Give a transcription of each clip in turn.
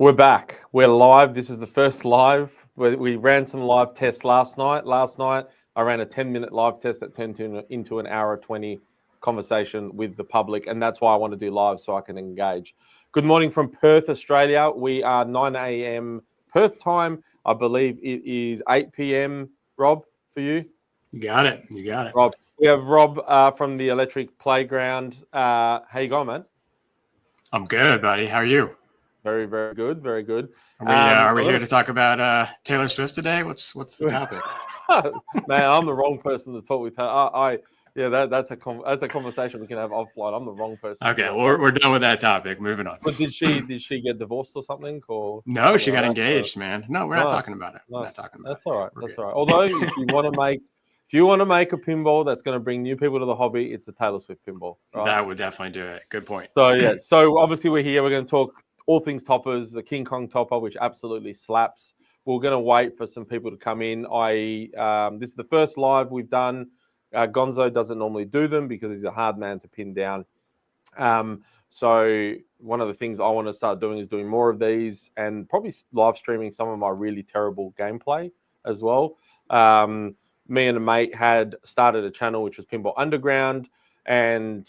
We're back. We're live. This is the first live. We ran some live tests last night. Last night, I ran a 10-minute live test that turned into an hour 20 conversation with the public. And that's why I want to do live so I can engage. Good morning from Perth, Australia. We are 9 a.m. Perth time. I believe it is 8 p.m. Rob, for you? You got it. You got it. Rob. We have Rob from the Electric Playground. How you going, man? I'm good, buddy. How are you? Very, very good. Very good. Are we here to talk about Taylor Swift today? What's the topic? Man, I'm the wrong person to talk with her. That's a conversation we can have offline. I'm the wrong person. Okay, well, we're done with that topic. Moving on. But did she get divorced or something? Or no, she got engaged, man. No, we're not talking about it. We're not talking about That's all right. We're That's good. all right. Although if you want to make a pinball that's going to bring new people to the hobby, it's a Taylor Swift pinball. Right? That would definitely do it. Good point. So yeah. So obviously we're here. We're going to talk all things toppers, the King Kong topper, which absolutely slaps. We're going to wait for some people to come in. This is the first live we've done. Gonzo doesn't normally do them because he's a hard man to pin down. So one of the things I want to start doing is doing more of these and probably live streaming some of my really terrible gameplay as well. Me and a mate had started a channel which was Pinball Underground, and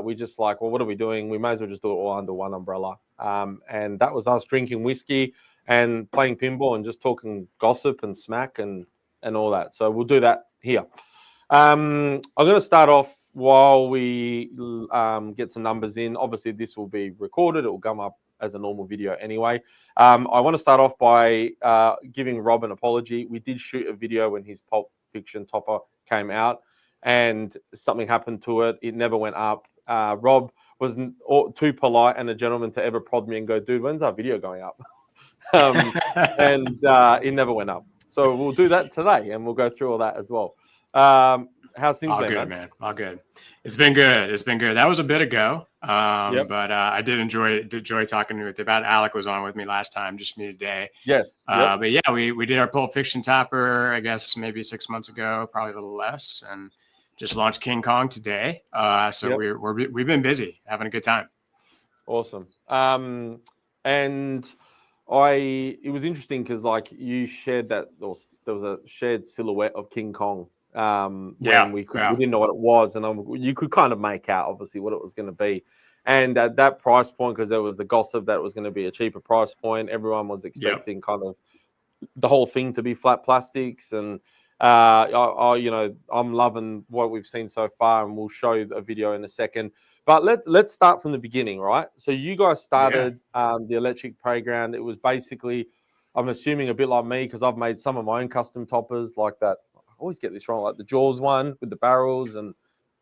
we just like, well, what are we doing? We may as well just do it all under one umbrella. And that was us drinking whiskey and playing pinball and just talking gossip and smack and all that. So we'll do that here. I'm going to start off while we get some numbers in. Obviously, this will be recorded. It will come up as a normal video anyway. I want to start off by giving Rob an apology. We did shoot a video when his Pulp Fiction topper came out, and something happened to it. It never went up. Rob wasn't too polite and a gentleman to ever prod me and go, dude, when's our video going up? And it never went up. So we'll do that today, and we'll go through all that as well. How's things been, good, man? All good. It's been good. It's been good. That was a bit ago, but I did enjoy talking to you about. Alec was on with me last time, just me today. Yes. But yeah, we did our Pulp Fiction topper, I guess maybe 6 months ago, probably a little less, and just launched King Kong today. So we've been busy, having a good time. Awesome. And it was interesting because like you shared that there was a shared silhouette of King Kong. When we didn't know what it was, and you could kind of make out obviously what it was going to be. And at that price point, because there was the gossip that it was going to be a cheaper price point, everyone was expecting kind of the whole thing to be flat plastics. And I'm loving what we've seen so far, and we'll show you a video in a second. But let's start from the beginning, right? So you guys started the Electric Playground. It was basically, I'm assuming a bit like me, because I've made some of my own custom toppers like that. I always get this wrong, like the Jaws one with the barrels, and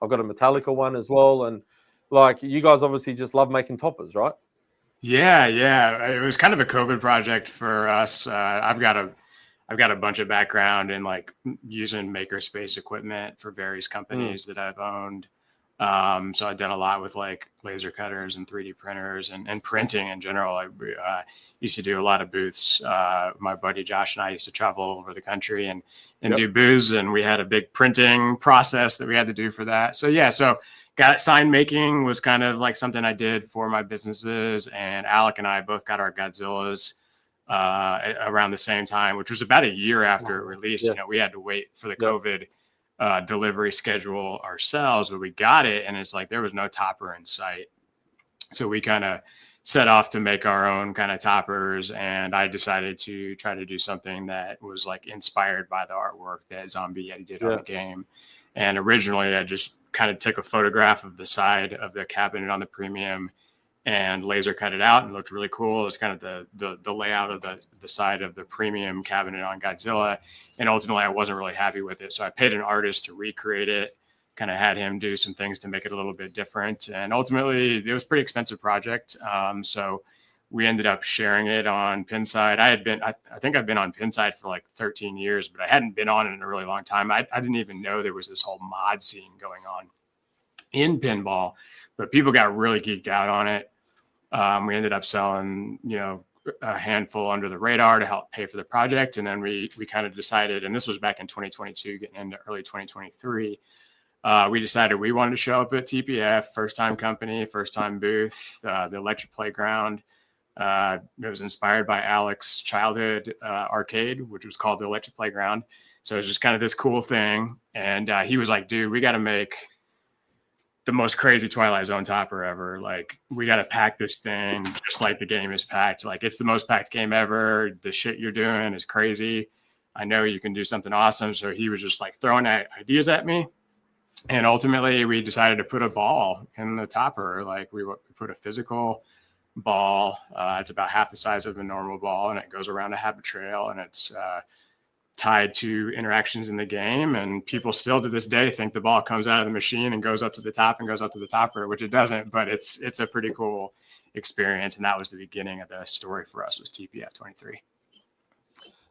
I've got a Metallica one as well. And like you guys obviously just love making toppers, right? Yeah. It was kind of a COVID project for us. I've got a bunch of background in like using makerspace equipment for various companies that I've owned. So I've done a lot with like laser cutters and 3D printers and printing in general. I used to do a lot of booths. My buddy Josh and I used to travel all over the country and do booths, and we had a big printing process that we had to do for that. So got sign making was kind of like something I did for my businesses, and Alec and I both got our Godzillas around the same time, which was about a year after it released. You know, we had to wait for the COVID delivery schedule ourselves, but we got it, and it's like there was no topper in sight. So we kind of set off to make our own kind of toppers, and I decided to try to do something that was like inspired by the artwork that Zombie Yeti did on the game. And originally I just kind of took a photograph of the side of the cabinet on the premium and laser cut it out, and it looked really cool. It's kind of the layout of the side of the premium cabinet on Godzilla. And ultimately I wasn't really happy with it. So I paid an artist to recreate it, kind of had him do some things to make it a little bit different. And ultimately it was a pretty expensive project. So we ended up sharing it on Pinside. I think I've been on Pinside for like 13 years, but I hadn't been on it in a really long time. I didn't even know there was this whole mod scene going on in pinball, but people got really geeked out on it. We ended up selling, a handful under the radar to help pay for the project. And then we kind of decided, and this was back in 2022, getting into early 2023, we decided we wanted to show up at TPF, first time company, first time booth, the Electric Playground. It was inspired by Alex's childhood arcade, which was called the Electric Playground. So it was just kind of this cool thing. And he was like, dude, we got to make the most crazy Twilight Zone topper ever. Like, we got to pack this thing just like the game is packed. Like, it's the most packed game ever. The shit you're doing is crazy. I know you can do something awesome. So he was just like throwing ideas at me. And ultimately, we decided to put a ball in the topper. Like, we put a physical ball. It's about half the size of a normal ball, and it goes around a habit trail, and it's tied to interactions in the game. And people still to this day think the ball comes out of the machine and goes up to the top and goes up to the topper, which it doesn't, but it's a pretty cool experience. And that was the beginning of the story for us, was TPF 23.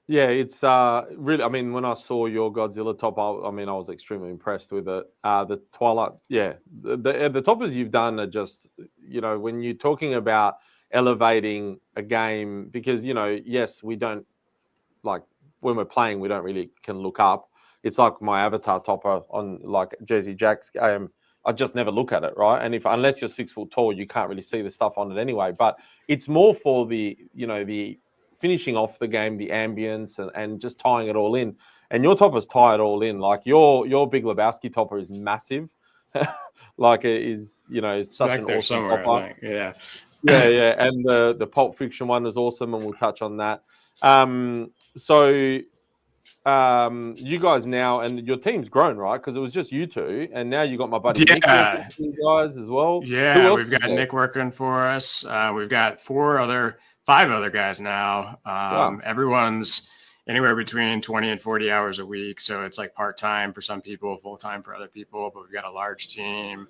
Yeah, it's really, I mean, when I saw your Godzilla top, I mean, I was extremely impressed with it. The Twilight, yeah, the toppers you've done are just, you know, when you're talking about elevating a game, because, you know, yes, we don't, like, when we're playing, we don't really can look up. It's like my avatar topper on like Jersey Jack's game. I just never look at it, right? And unless you're 6 foot tall, you can't really see the stuff on it anyway. But it's more for the, you know, the finishing off the game, the ambience, and just tying it all in. And your toppers tie it all in. Like your Big Lebowski topper is massive. Like it is, you know, it's such an awesome topper. Yeah. Yeah. And the Pulp Fiction one is awesome, and we'll touch on that. So you guys now, and your team's grown, right? Because it was just you two, and now you got my buddy Nick working for you guys as well. Yeah, we've got Nick working for us. We've got 5 other guys now. Wow. Everyone's anywhere between 20 and 40 hours a week. So it's like part-time for some people, full-time for other people, but we've got a large team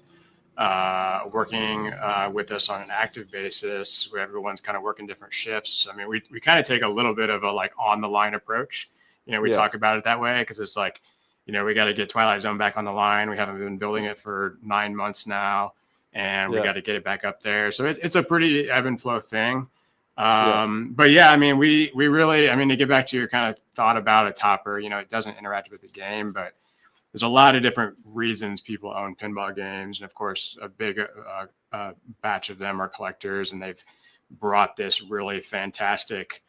working with us on an active basis, where everyone's kind of working different shifts. I mean, we kind of take a little bit of a like on the line approach. You know, we talk about it that way because it's like, you know, we got to get Twilight Zone back on the line. We haven't been building it for 9 months now, and we got to get it back up there. So it's a pretty ebb and flow thing. But yeah, I mean, we really, I mean, to get back to your kind of thought about a topper, you know, it doesn't interact with the game, but there's a lot of different reasons people own pinball games. And of course, a big batch of them are collectors, and they've brought this really fantastic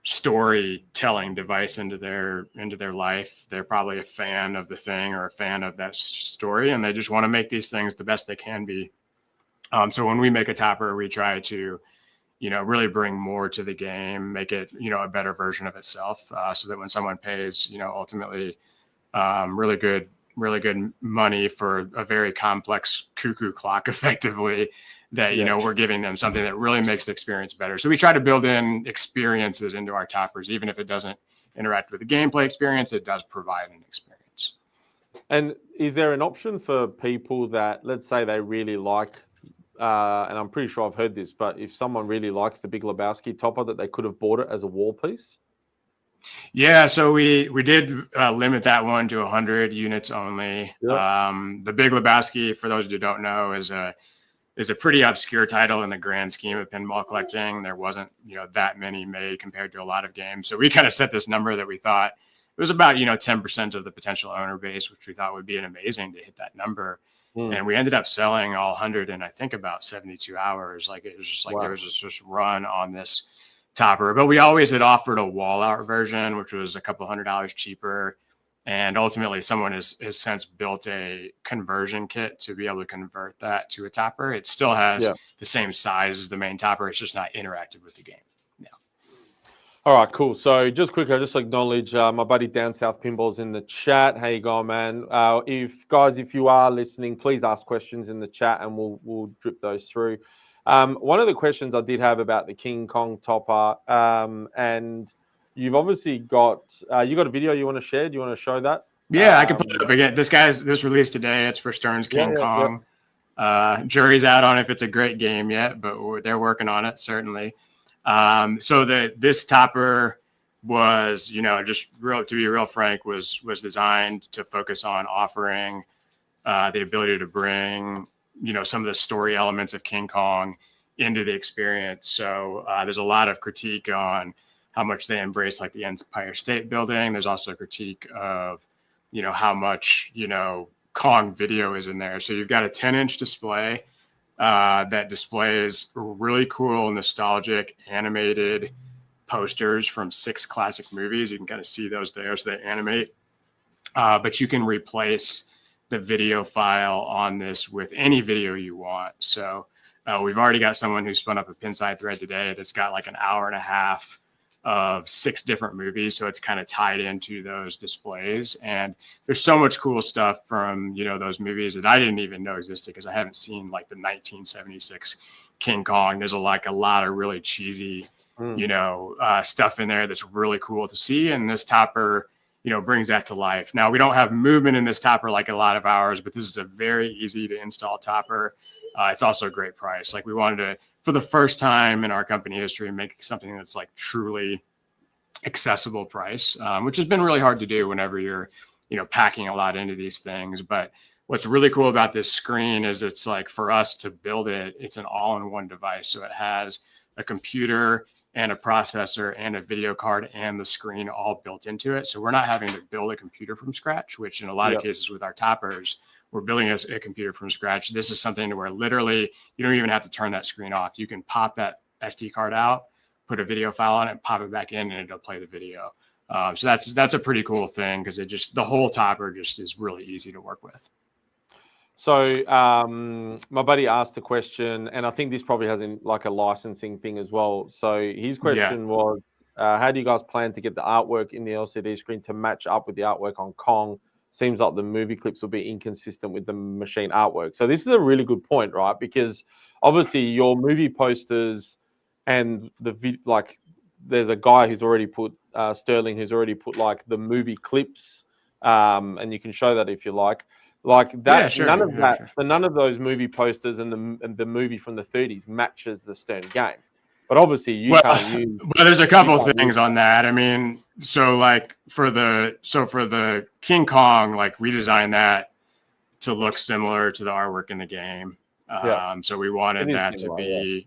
storytelling device into their life. They're probably a fan of the thing or a fan of that story, and they just want to make these things the best they can be. So when we make a topper, we try to, you know, really bring more to the game, make it, you know, a better version of itself, so that when someone pays, you know, ultimately really good money for a very complex cuckoo clock, effectively, that, you know, we're giving them something that really makes the experience better. So we try to build in experiences into our toppers. Even if it doesn't interact with the gameplay experience, it does provide an experience. And is there an option for people that, let's say they really like, and I'm pretty sure I've heard this, but if someone really likes the Big Lebowski topper, that they could have bought it as a wall piece? Yeah, so we did limit that one to 100 units only. Yep. The Big Lebowski, for those who don't know, is a pretty obscure title in the grand scheme of pinball collecting. There wasn't, you know, that many made compared to a lot of games. So we kind of set this number that we thought it was about, you know, 10% of the potential owner base, which we thought would be an amazing to hit that number. And we ended up selling all 100 in, I think, about 72 hours. Like, it was just like, there was just run on this topper. But we always had offered a wall art version, which was a couple $100 cheaper. And ultimately, someone has since built a conversion kit to be able to convert that to a topper. It still has the same size as the main topper. It's just not interactive with the game. All right, cool. So just quickly, I just acknowledge my buddy Down South Pinball's in the chat. How you going, man? If you are listening, please ask questions in the chat, and we'll drip those through. One of the questions I did have about the King Kong topper, and you've obviously got you got a video you want to share. Do you want to show that? Yeah, I can put it up again. This released today. It's for Stern's King Kong. Jury's out on if it's a great game yet, but they're working on it, certainly. So this topper was, you know, just to be real frank, was designed to focus on offering the ability to bring, you know, some of the story elements of King Kong into the experience. So there's a lot of critique on how much they embrace like the Empire State Building. There's also a critique of, you know, how much, you know, Kong video is in there. So you've got a 10-inch display that displays really cool, nostalgic, animated posters from 6 classic movies. You can kind of see those there, so they animate. But you can replace the video file on this with any video you want. So we've already got someone who spun up a Pinside thread today that's got like an hour and a half of 6 different movies. So it's kind of tied into those displays. And there's so much cool stuff from, you know, those movies that I didn't even know existed because I haven't seen like the 1976 King Kong. There's a lot of really cheesy, you know, stuff in there that's really cool to see. And this topper, you know, brings that to life. Now, we don't have movement in this topper like a lot of ours, but this is a very easy to install topper. It's also a great price. Like we wanted to, for the first time in our company history, make something that's like truly accessible price, which has been really hard to do whenever you're, you know, packing a lot into these things. But what's really cool about this screen is it's like for us to build it, it's an all-in-one device. So it has a computer and a processor and a video card and the screen all built into it. So we're not having to build a computer from scratch, which in a lot of cases with our toppers, we're building a computer from scratch. This is something where literally you don't even have to turn that screen off. You can pop that SD card out, put a video file on it, pop it back in, and it'll play the video. So that's a pretty cool thing because it just, the whole topper just is really easy to work with. So my buddy asked a question, and I think this probably has like a licensing thing as well. So his question was, how do you guys plan to get the artwork in the LCD screen to match up with the artwork on Kong? Seems like the movie clips will be inconsistent with the machine artwork. So this is a really good point, right? Because obviously your movie posters and like there's a guy who's already put Sterling who's already put like the movie clips, and you can show that if you like that. None of those movie posters and the movie from the 30s matches the Stern game. But obviously you can't use. Well, there's a couple things on that. I mean, so like for the King Kong, like we designed that to look similar to the artwork in the game. So we wanted that to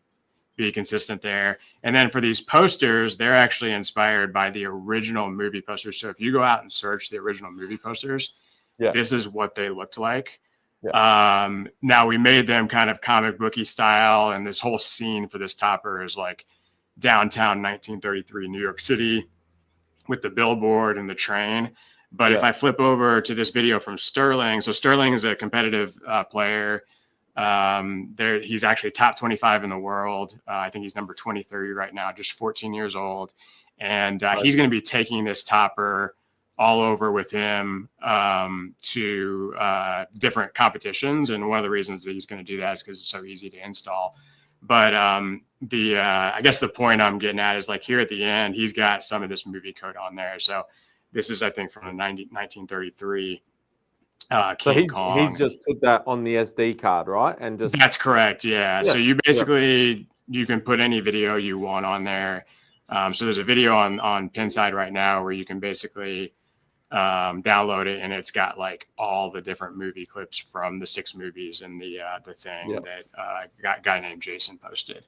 be consistent there. And then for these posters, they're actually inspired by the original movie posters. So if you go out and search the original movie posters, this is what they looked like. Now we made them kind of comic booky style, and this whole scene for this topper is like downtown 1933 New York City with the billboard and the train. But if I flip over to this video from Sterling, so Sterling is a competitive player. He's actually top 25 in the world. I think he's number 23 right now, just 14 years old. And he's going to be taking this topper all over with him to different competitions. And one of the reasons that he's going to do that is because it's so easy to install. But I guess the point I'm getting at is like here at the end, he's got some of this movie code on there. So this is, I think, from the 1933 King Kong. He's just put that on the SD card, right? And just that's correct. Yeah. So you basically you can put any video you want on there. So there's a video on Pinside right now where you can basically download it, and it's got like all the different movie clips from the 6 movies and the thing that a guy named Jason posted.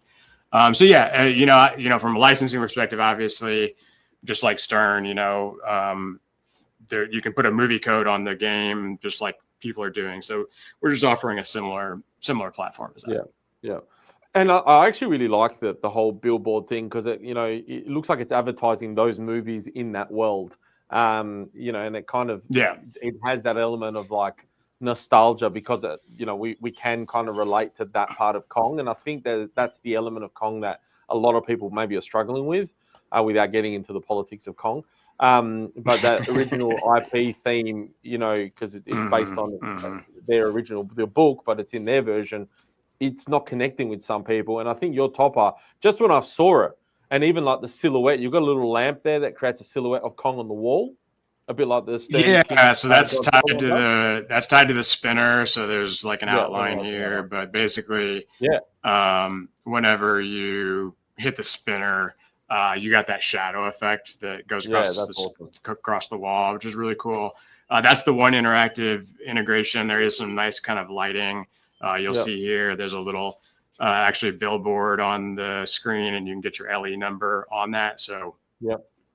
So you know, from a licensing perspective, obviously, just like Stern, you know, there you can put a movie code on the game, just like people are doing. So we're just offering a similar platform as that. Yeah. And I actually really like the whole billboard thing because it looks like it's advertising those movies in that world. You know, and it kind of it has that element of like nostalgia because we can kind of relate to that part of Kong, and I think that's the element of Kong that a lot of people maybe are struggling with without getting into the politics of Kong. But that original IP theme, you know, because it's based on their book, but it's in their version. It's not connecting with some people, and I think your topper, just when I saw it, and even like the silhouette, you've got a little lamp there that creates a silhouette of Kong on the wall, a bit like this. So that's tied to the spinner. So there's like an outline here, but basically, whenever you hit the spinner, you got that shadow effect that goes across the wall, which is really cool. That's the one interactive integration. There is some nice kind of lighting. You'll see here, there's a little actually billboard on the screen, and you can get your LE number on that. So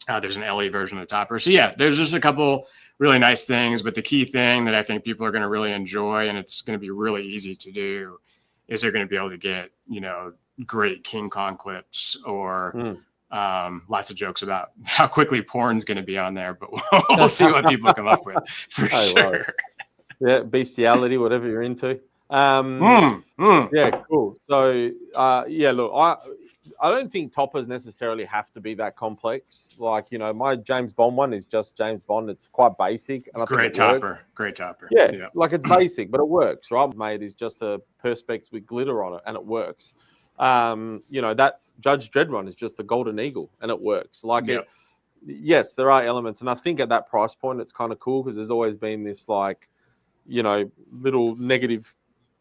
there's an LE version of the topper. So there's just a couple really nice things. But the key thing that I think people are going to really enjoy, and it's going to be really easy to do, is they're going to be able to get, great King Kong clips or lots of jokes about how quickly porn's going to be on there, but we'll see what people come up with for sure. Well, yeah, bestiality, whatever you're into. Yeah, cool. So, look, I don't think toppers necessarily have to be that complex. Like, my James Bond one is just James Bond. It's quite basic. And I think Great topper. Yeah, like it's basic, but it works, right? Made is just a perspex with glitter on it, and it works. That Judge Dredd one is just a golden eagle, and it works. Yes, there are elements. And I think at that price point, it's kind of cool because there's always been this little negative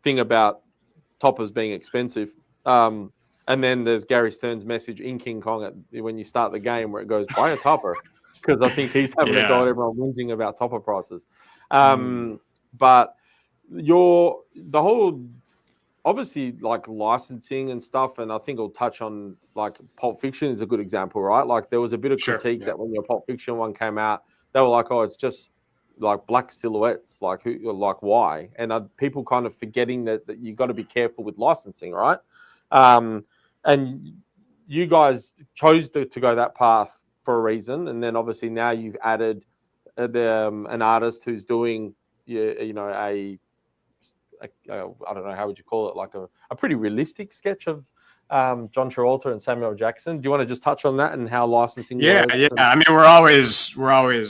thing about toppers being expensive. And then there's Gary Stern's message in King Kong when you start the game where it goes, buy a topper. Because I think he's having a go at everyone whinging about topper prices. But the whole, obviously, like licensing and stuff, and I think we'll touch on, like, Pulp Fiction is a good example, right? Like, there was a bit of critique that when your Pulp Fiction one came out, they were like, oh, it's just like black silhouettes, like why? And people kind of forgetting that you got to be careful with licensing, right? And you guys chose to go that path for a reason, and then obviously now you've added an artist who's doing I don't know, how would you call it, like a pretty realistic sketch of John Travolta and Samuel Jackson. Do you want to just touch on that and how licensing works? Yeah. I mean, we're always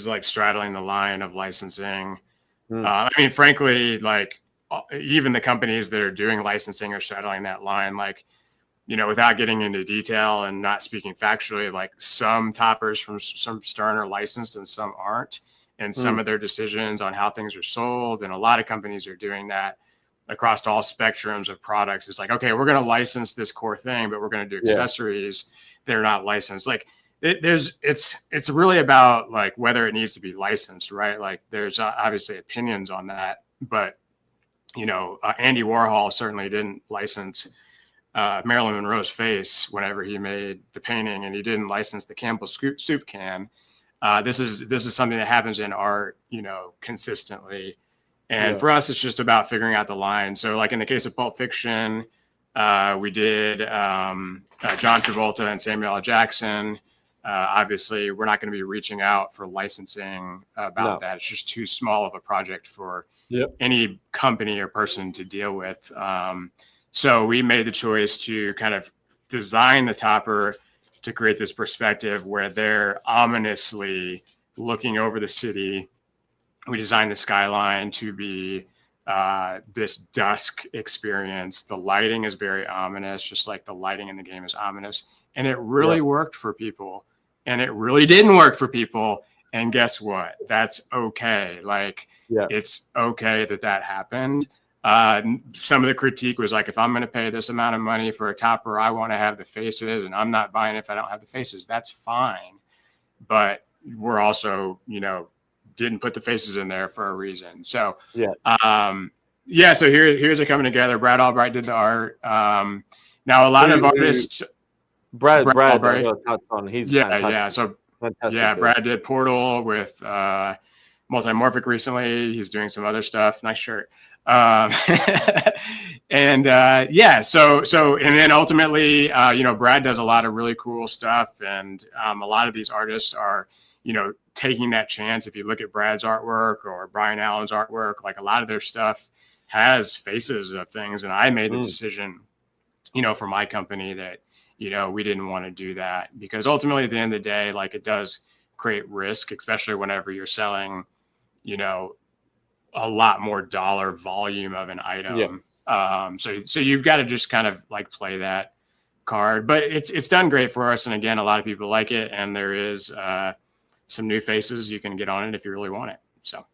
like straddling the line of licensing. I mean, frankly, like even the companies that are doing licensing are straddling that line. Like, without getting into detail and not speaking factually, like some toppers from some Stern are licensed and some aren't. And some of their decisions on how things are sold, and a lot of companies are doing that across all spectrums of products. It's like, okay, we're going to license this core thing, but we're going to do accessories that are not licensed. Like it's really about like whether it needs to be licensed, right? Like there's obviously opinions on that, but Andy Warhol certainly didn't license Marilyn Monroe's face whenever he made the painting, and he didn't license the Campbell's soup can. This is something that happens in art, consistently. And for us, it's just about figuring out the line. So like in the case of Pulp Fiction, we did John Travolta and Samuel L. Jackson. Obviously, we're not going to be reaching out for licensing about that. It's just too small of a project for any company or person to deal with. So we made the choice to kind of design the topper to create this perspective where they're ominously looking over the city. We designed the skyline to be this dusk experience. The lighting is very ominous, just like the lighting in the game is ominous. And it really worked for people. And it really didn't work for people. And guess what? That's okay. Like, it's okay that happened. Some of the critique was like, if I'm going to pay this amount of money for a topper, I want to have the faces, and I'm not buying it if I don't have the faces. That's fine. But we're also, didn't put the faces in there for a reason. So, so here's it coming together. Brad Albright did the art. Now a lot of artists, Brad Albright, he's So Brad did Portal with Multimorphic recently. He's doing some other stuff. Nice shirt. And then ultimately, Brad does a lot of really cool stuff, and a lot of these artists are, taking that chance. If you look at Brad's artwork or Brian Allen's artwork, like a lot of their stuff has faces of things. And I made the decision, for my company that, we didn't want to do that, because ultimately at the end of the day, like it does create risk, especially whenever you're selling, a lot more dollar volume of an item. So you've got to just kind of like play that card, but it's done great for us. And again, a lot of people like it, and there is some new faces you can get on it if you really want it. So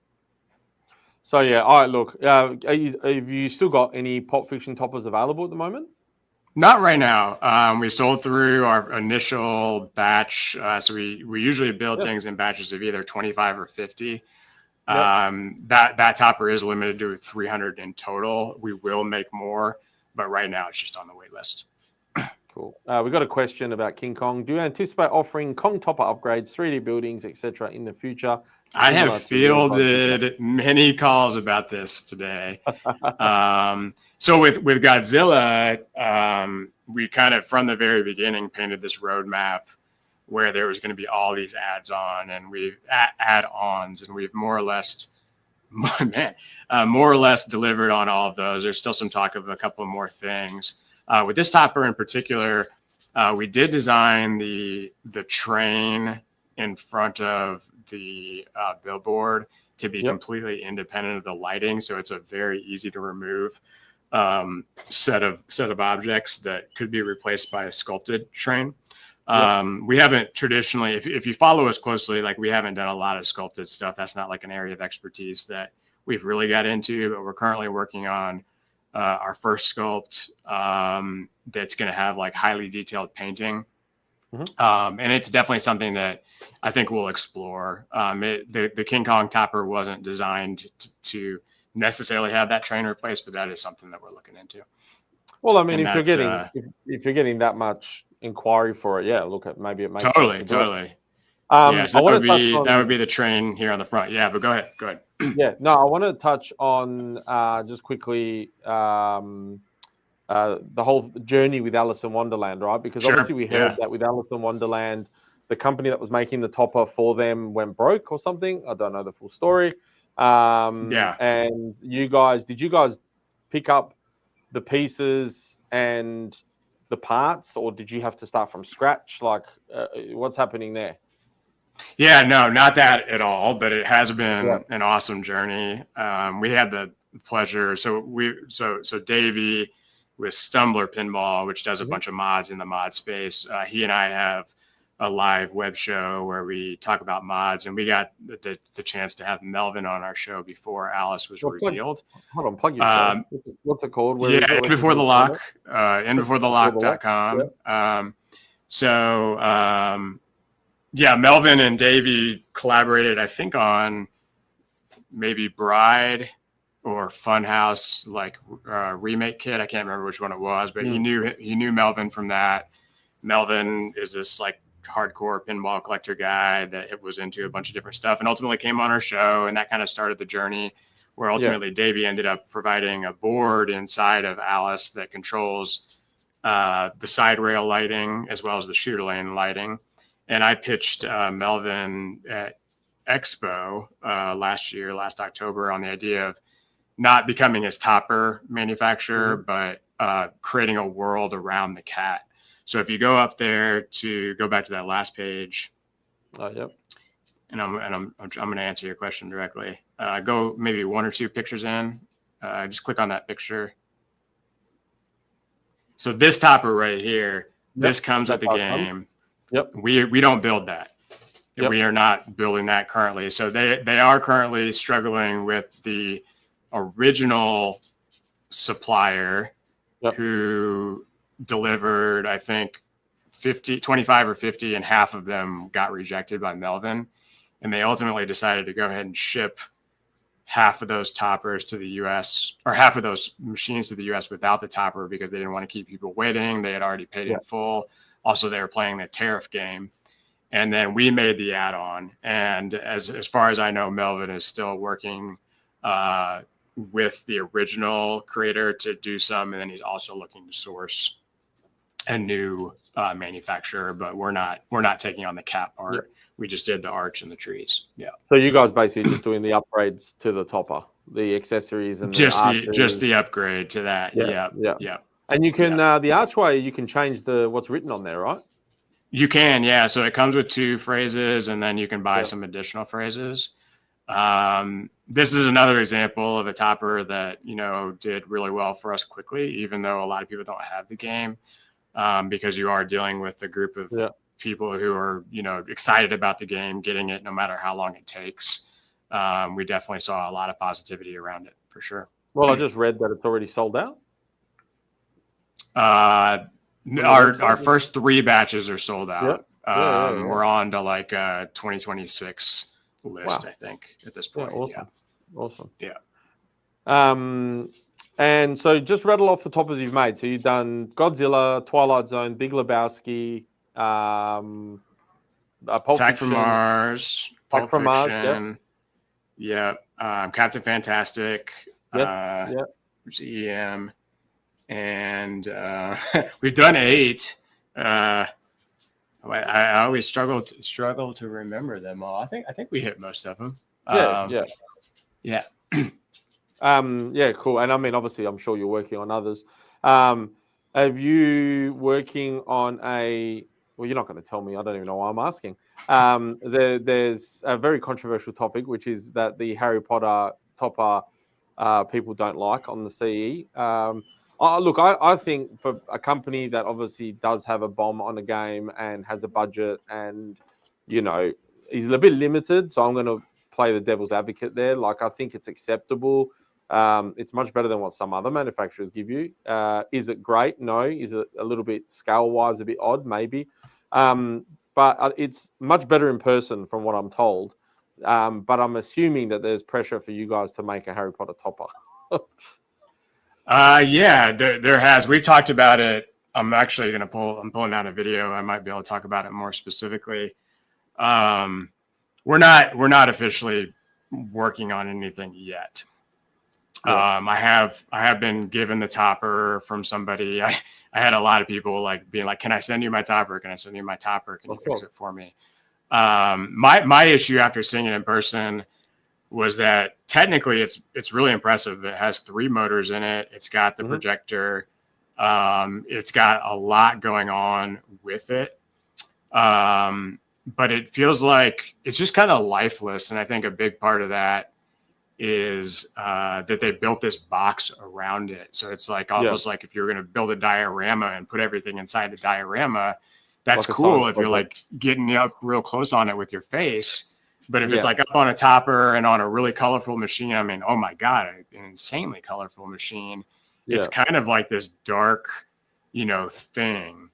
yeah, all right. Look, have you still got any Pulp Fiction toppers available at the moment? Not right now. We sold through our initial batch. So we usually build things in batches of either 25 or 50. That topper is limited to 300 in total. We will make more, but right now it's just on the wait list. Cool. We got a question about King Kong. Do you anticipate offering Kong topper upgrades, 3D buildings, etc. in the future? I have similar to your project? fielded many calls about this today. So with Godzilla, we kind of from the very beginning painted this roadmap where there was going to be all these add-ons, and we've more or less, more or less delivered on all of those. There's still some talk of a couple of more things. With this topper in particular, we did design the train in front of the billboard to be completely independent of the lighting, so it's a very easy to remove set of objects that could be replaced by a sculpted train. We haven't traditionally, if you follow us closely, like we haven't done a lot of sculpted stuff. That's not like an area of expertise that we've really got into, but we're currently working on our first sculpt that's going to have like highly detailed painting. And it's definitely something that I think we'll explore. The King Kong topper wasn't designed to necessarily have that train replaced, but that is something that we're looking into. Well, I mean, if you're getting that much inquiry for it, maybe it makes totally. Yeah, so that would be the train here on the front. Yeah, but go ahead. Yeah, no, I want to touch on just quickly the whole journey with Alice in Wonderland, right? Because obviously we heard that with Alice in Wonderland, the company that was making the topper for them went broke or something. I don't know the full story. And did you guys pick up the pieces and the parts, or did you have to start from scratch? Like, what's happening there? Yeah, no, not that at all, but it has been an awesome journey. We had the pleasure. So Davey with Stumbler Pinball, which does a bunch of mods in the mod space. He and I have a live web show where we talk about mods, and we got the chance to have Melvin on our show before Alice was revealed. Hold on, plug your what's it called? Before the Lock, inbeforethelock.com. Melvin and Davey collaborated, I think, on maybe Bride or Funhouse, like remake kit. I can't remember which one it was, but he knew Melvin from that. Melvin is this like hardcore pinball collector guy that was into a bunch of different stuff, and ultimately came on our show, and that kind of started the journey where ultimately Davey ended up providing a board inside of Alice that controls the side rail lighting as well as the shooter lane lighting. And I pitched Melvin at Expo last October on the idea of not becoming his topper manufacturer, but creating a world around the cat. So if you go up there to go back to that last page, and I'm going to answer your question directly. Go maybe one or two pictures in. Just click on that picture. So this topper right here, this comes with the game. We don't build that. We are not building that currently. So they are currently struggling with the original supplier who delivered, I think, 25 or 50, and half of them got rejected by Melvin. And they ultimately decided to go ahead and ship half of those toppers to the US, or half of those machines to the US without the topper, because they didn't want to keep people waiting. They had already paid in full. Also, they were playing the tariff game. And then we made the add-on. And as far as I know, Melvin is still working with the original creator to do some. And then he's also looking to source a new manufacturer, but we're not taking on the cap part. We just did the arch and the trees. So you guys basically just doing the upgrades to the topper, the accessories, and just the upgrade to that. Yeah. And you can the archway, you can change what's written on there, right? You can, yeah. So it comes with 2 phrases, and then you can buy some additional phrases. This is another example of a topper that did really well for us quickly, even though a lot of people don't have the game, because you are dealing with a group of people who are excited about the game, getting it no matter how long it takes. We definitely saw a lot of positivity around it for sure. Well, I just read that it's already sold out. Our first 3 batches are sold out. We're on to like 2026 list, I think, at this point. Awesome. And so just rattle off the toppers you've made. So you've done Godzilla, Twilight Zone, Big Lebowski, Attack from Mars, Pulp Fiction, Yeah. Captain Fantastic. Yep. Yep. Which is EM. And we've done 8. I always struggle to remember them all. I think we hit most of them. Yeah. Yeah. Yeah, cool. And I mean, obviously, I'm sure you're working on others. Have you working on a? Well, you're not going to tell me. I don't even know why I'm asking. There's a very controversial topic, which is that the Harry Potter topper people don't like on the CE. Look, I think for a company that obviously does have a bomb on a game and has a budget and, you know, is a bit limited. So I'm going to play the devil's advocate there. Like, I think it's acceptable. It's much better than what some other manufacturers give you. Is it great? No. Is it a little bit scale-wise a bit odd? Maybe. But it's much better in person from what I'm told. But I'm assuming that there's pressure for you guys to make a Harry Potter topper. Yeah, there has. We've talked about it. I'm actually going to I'm pulling out a video. I might be able to talk about it more specifically. We're not officially working on anything yet. Yeah. I have been given the topper from somebody. I had a lot of people like being like, "Can I send you my topper? Can I send you my topper? Can you fix it for me?" My issue after seeing it in person was that technically it's really impressive. It has 3 motors in it. It's got the projector. It's got a lot going on with it. But it feels like it's just kind of lifeless. And I think a big part of that is that they built this box around it. So it's like almost like if you're going to build a diorama and put everything inside the diorama, that's like cool if you're like getting up real close on it with your face. But if it's like up on a topper and on a really colorful machine, I mean, oh my God, an insanely colorful machine. It's kind of like this dark, thing.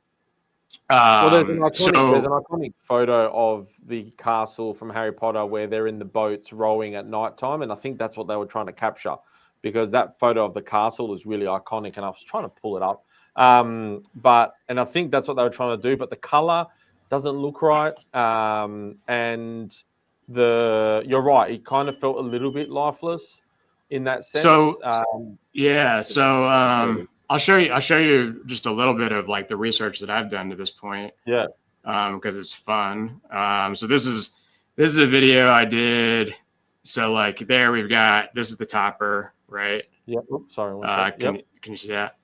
Well, there's an iconic photo of the castle from Harry Potter where they're in the boats rowing at nighttime, and I think that's what they were trying to capture, because that photo of the castle is really iconic, and I was trying to pull it up. And I think that's what they were trying to do, but the color doesn't look right. And you're right, it kind of felt a little bit lifeless in that sense. So I'll show you just a little bit of like the research that I've done to this point. Yeah. Because it's fun. So this is a video I did. So like there we've got, this is the topper, right? Yep. Oops, sorry. Can you see that?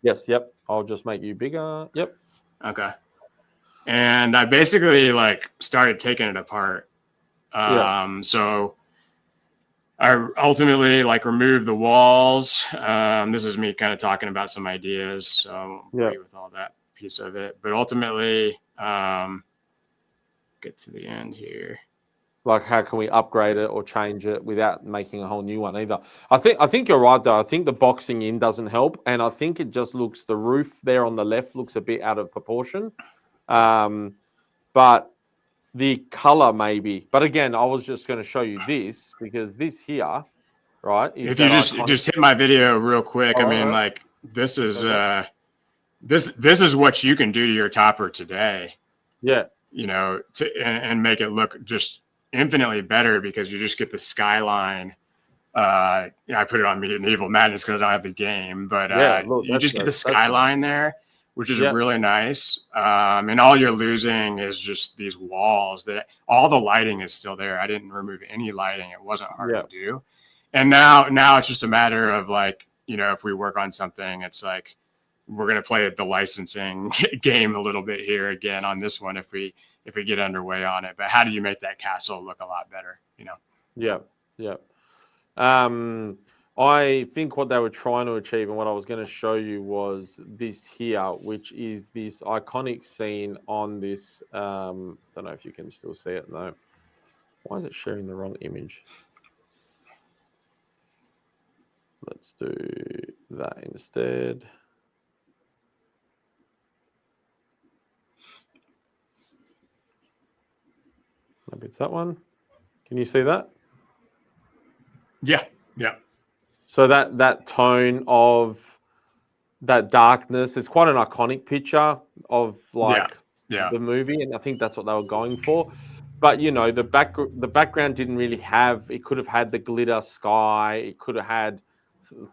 Yes. Yep. I'll just make you bigger. Yep. Okay. And I basically like started taking it apart. So I ultimately like removed the walls. This is me kind of talking about some ideas. So I won't agree with all that piece of it, but ultimately, get to the end here. Like, how can we upgrade it or change it without making a whole new one either? I think you're right though. I think the boxing in doesn't help, and I think it just looks, the roof there on the left looks a bit out of proportion. But the color maybe. But again, I was just going to show you this, because this here, right? If you just hit my video real quick, like this is this is what you can do to your topper today. Yeah. And make it look just infinitely better, because you just get the skyline. I put it on Medieval Madness because I don't have the game, but you just get the skyline there, which is really nice. And all you're losing is just these walls. That all the lighting is still there. I didn't remove any lighting. It wasn't hard to do. And now it's just a matter of like, if we work on something, it's like we're going to play the licensing game a little bit here again on this one if we get underway on it. But how do you make that castle look a lot better? Yeah. I think what they were trying to achieve, and what I was going to show you, was this here, which is this iconic scene on this. Don't know if you can still see it. No. Why is it sharing the wrong image? Let's do that instead. Maybe it's that one. Can you see that? Yeah. So that tone of that darkness is quite an iconic picture of like the movie, and I think that's what they were going for. but the background didn't really have. It could have had the glitter sky. It could have had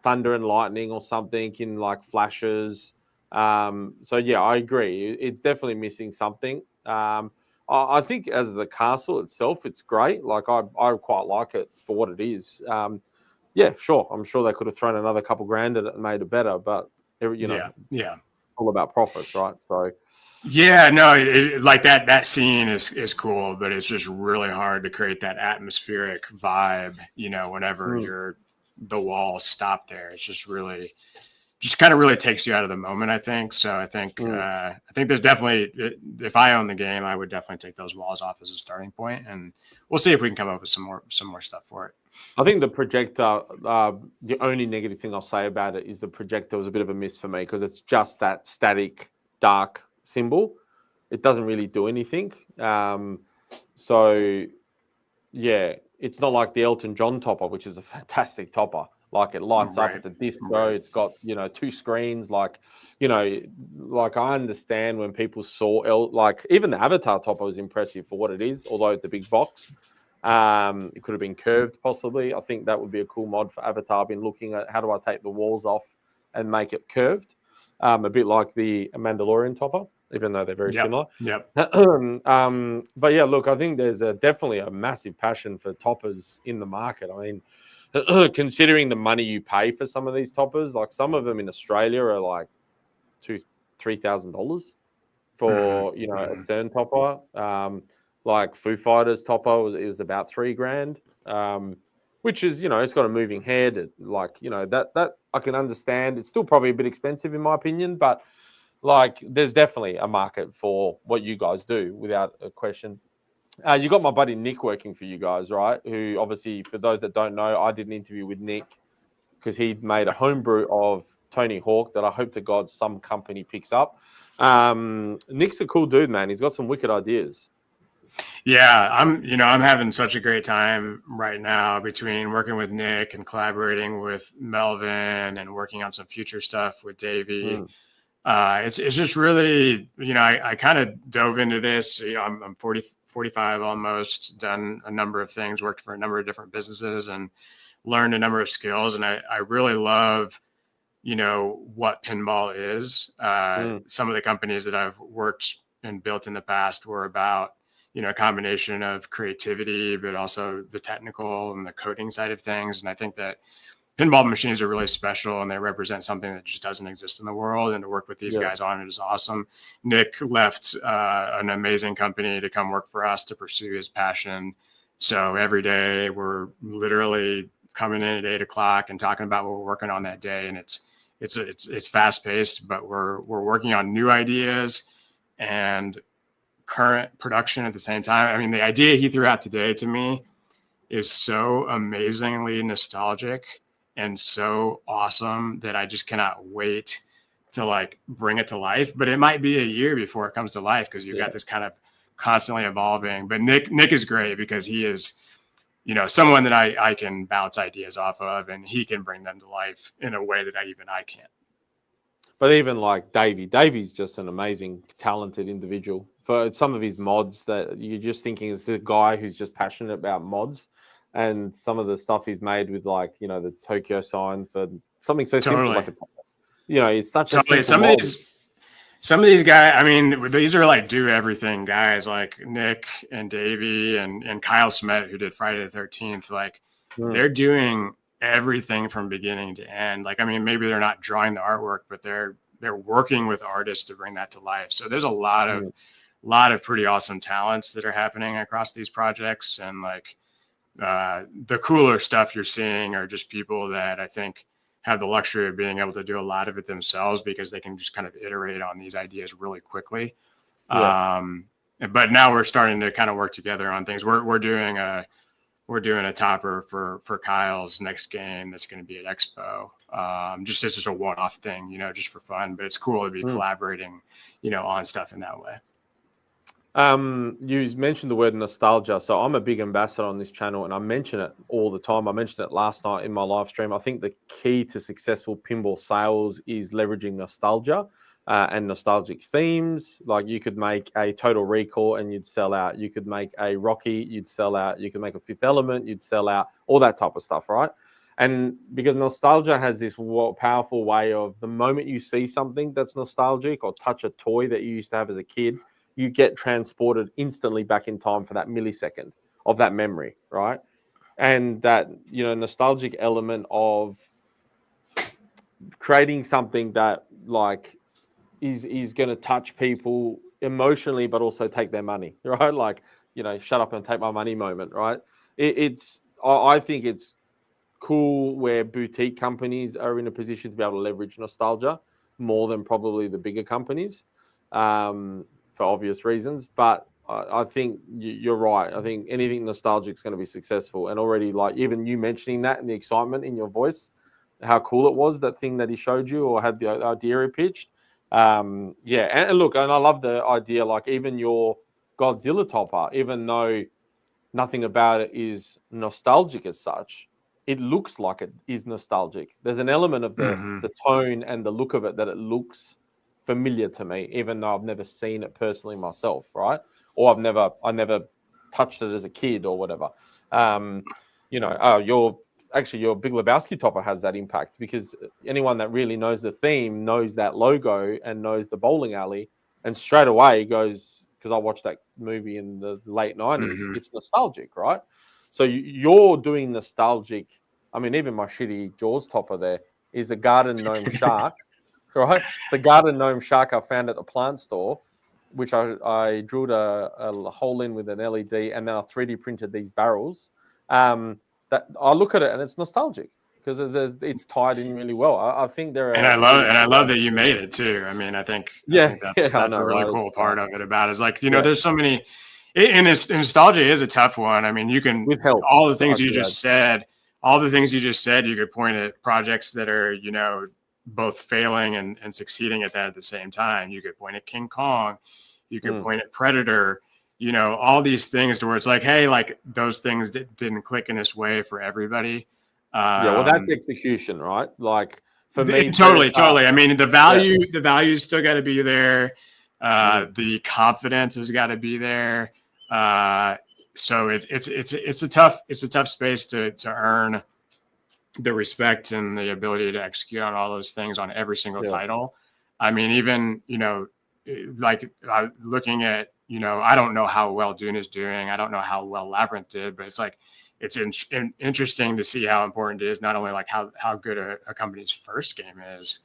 thunder and lightning or something in like flashes. So yeah, I agree. It's definitely missing something. I think as the castle itself, it's great. Like I quite like it for what it is. Yeah, sure. I'm sure they could have thrown another couple grand at it and made it better, but Yeah. all about profits, right? So yeah, no, like that scene is cool, but it's just really hard to create that atmospheric vibe, whenever the walls stop there. It's just kind of really takes you out of the moment, I think. So I think there's definitely, if I own the game, I would definitely take those walls off as a starting point, and we'll see if we can come up with some more stuff for it. I think the projector, the only negative thing I'll say about it is the projector was a bit of a miss for me because it's just that static dark symbol. It doesn't really do anything. So yeah, it's not like the Elton John topper, which is a fantastic topper. Like it lights up, it's a disco, it's got, 2 screens. Like I understand when people saw like even the Avatar topper was impressive for what it is, although it's a big box. It could have been curved possibly. I think that would be a cool mod for Avatar. I've been looking at how do I take the walls off and make it curved, a bit like the Mandalorian topper, even though they're very similar. Yep. But yeah, look, I think there's definitely a massive passion for toppers in the market. I mean, considering the money you pay for some of these toppers, like some of them in Australia are like $2,000-$3,000 for a Stern topper. Like Foo Fighters topper, it was about $3,000, which is it's got a moving head. That I can understand. It's still probably a bit expensive in my opinion, but like there's definitely a market for what you guys do without a question. You got my buddy Nick working for you guys, right? Who obviously, for those that don't know, I did an interview with Nick because he made a homebrew of Tony Hawk that I hope to God some company picks up. Nick's a cool dude, man. He's got some wicked ideas. Yeah, I'm having such a great time right now between working with Nick and collaborating with Melvin and working on some future stuff with Davey. It's just really, I kind of dove into this. I'm 45 almost, done a number of things, worked for a number of different businesses and learned a number of skills. And I really love, what pinball is. Some of the companies that I've worked and built in the past were about, a combination of creativity, but also the technical and the coding side of things. And I think that pinball machines are really special and they represent something that just doesn't exist in the world. And to work with these guys on it is awesome. Nick left an amazing company to come work for us to pursue his passion. So every day we're literally coming in at 8:00 and talking about what we're working on that day. And it's fast paced, but we're working on new ideas and current production at the same time. I mean, the idea he threw out today to me is so amazingly nostalgic and so awesome that I just cannot wait to like bring it to life. But it might be a year before it comes to life because you've got this kind of constantly evolving. But Nick is great because he is, someone that I can bounce ideas off of, and he can bring them to life in a way that I can't. But even like Davey's just an amazing, talented individual. For some of his mods that you're just thinking it's a guy who's just passionate about mods, and some of the stuff he's made with like, the Tokyo sign for something so simple like it's such a simple mod. Some of these guys, I mean, these are like do everything guys like Nick and Davey and Kyle Smet, who did Friday the 13th. Like they're doing everything from beginning to end. Like, I mean, maybe they're not drawing the artwork, but they're working with artists to bring that to life. So there's a lot of pretty awesome talents that are happening across these projects. And like the cooler stuff you're seeing are just people that I think have the luxury of being able to do a lot of it themselves because they can just kind of iterate on these ideas really quickly. But now we're starting to kind of work together on things. We're doing a topper for Kyle's next game that's going to be at Expo. It's just a one-off thing, just for fun. But it's cool to be collaborating, on stuff in that way. You mentioned the word nostalgia. So I'm a big ambassador on this channel and I mention it all the time. I mentioned it last night in my live stream. I think the key to successful pinball sales is leveraging nostalgia. and nostalgic themes. Like you could make a Total Recall and you'd sell out. You could make a Rocky, you'd sell out. You could make a Fifth Element, you'd sell out. All that type of stuff, right? And because nostalgia has this powerful way of the moment you see something that's nostalgic or touch a toy that you used to have as a kid, you get transported instantly back in time for that millisecond of that memory, right? And that, nostalgic element of creating something that like is going to touch people emotionally, but also take their money, right? Like, shut up and take my money moment, right? I think it's cool where boutique companies are in a position to be able to leverage nostalgia more than probably the bigger companies, for obvious reasons. But I think you're right. I think anything nostalgic is going to be successful. And already, like even you mentioning that and the excitement in your voice, how cool it was, that thing that he showed you or had the idea he pitched. Yeah, and look, and I love the idea, like even your Godzilla topper, even though nothing about it is nostalgic as such, it looks like it is nostalgic. There's an element of the tone and the look of it that it looks familiar to me, even though I've never seen it personally myself, right? Or I never touched it as a kid or whatever. Your Big Lebowski topper has that impact because anyone that really knows the theme knows that logo and knows the bowling alley, and straight away goes, because I watched that movie in the late 90s, it's nostalgic, right? So you're doing nostalgic. I mean, even my shitty Jaws topper there is a garden gnome shark, right? It's a garden gnome shark I found at the plant store, which I drilled a hole in with an LED, and then I 3D printed these barrels. That I look at it and it's nostalgic because it's tied in really well. I think there are. And I love that you made it too. I mean, I think that's I know, a really right? cool part of it about it. Is like, there's so many, and nostalgia is a tough one. I mean, you can, all the things you just said, you could point at projects that are, both failing and succeeding at that at the same time. You could point at King Kong, you could point at Predator, all these things to where it's like, hey, like those things didn't click in this way for everybody. Well, that's execution, right? Like for me, totally. I mean, the value's still got to be there. The confidence has got to be there. So it's a tough space to earn the respect and the ability to execute on all those things on every single title. I mean, even like looking at, I don't know how well Dune is doing. I don't know how well Labyrinth did, but it's like, it's interesting to see how important it is, not only like how good a company's first game is,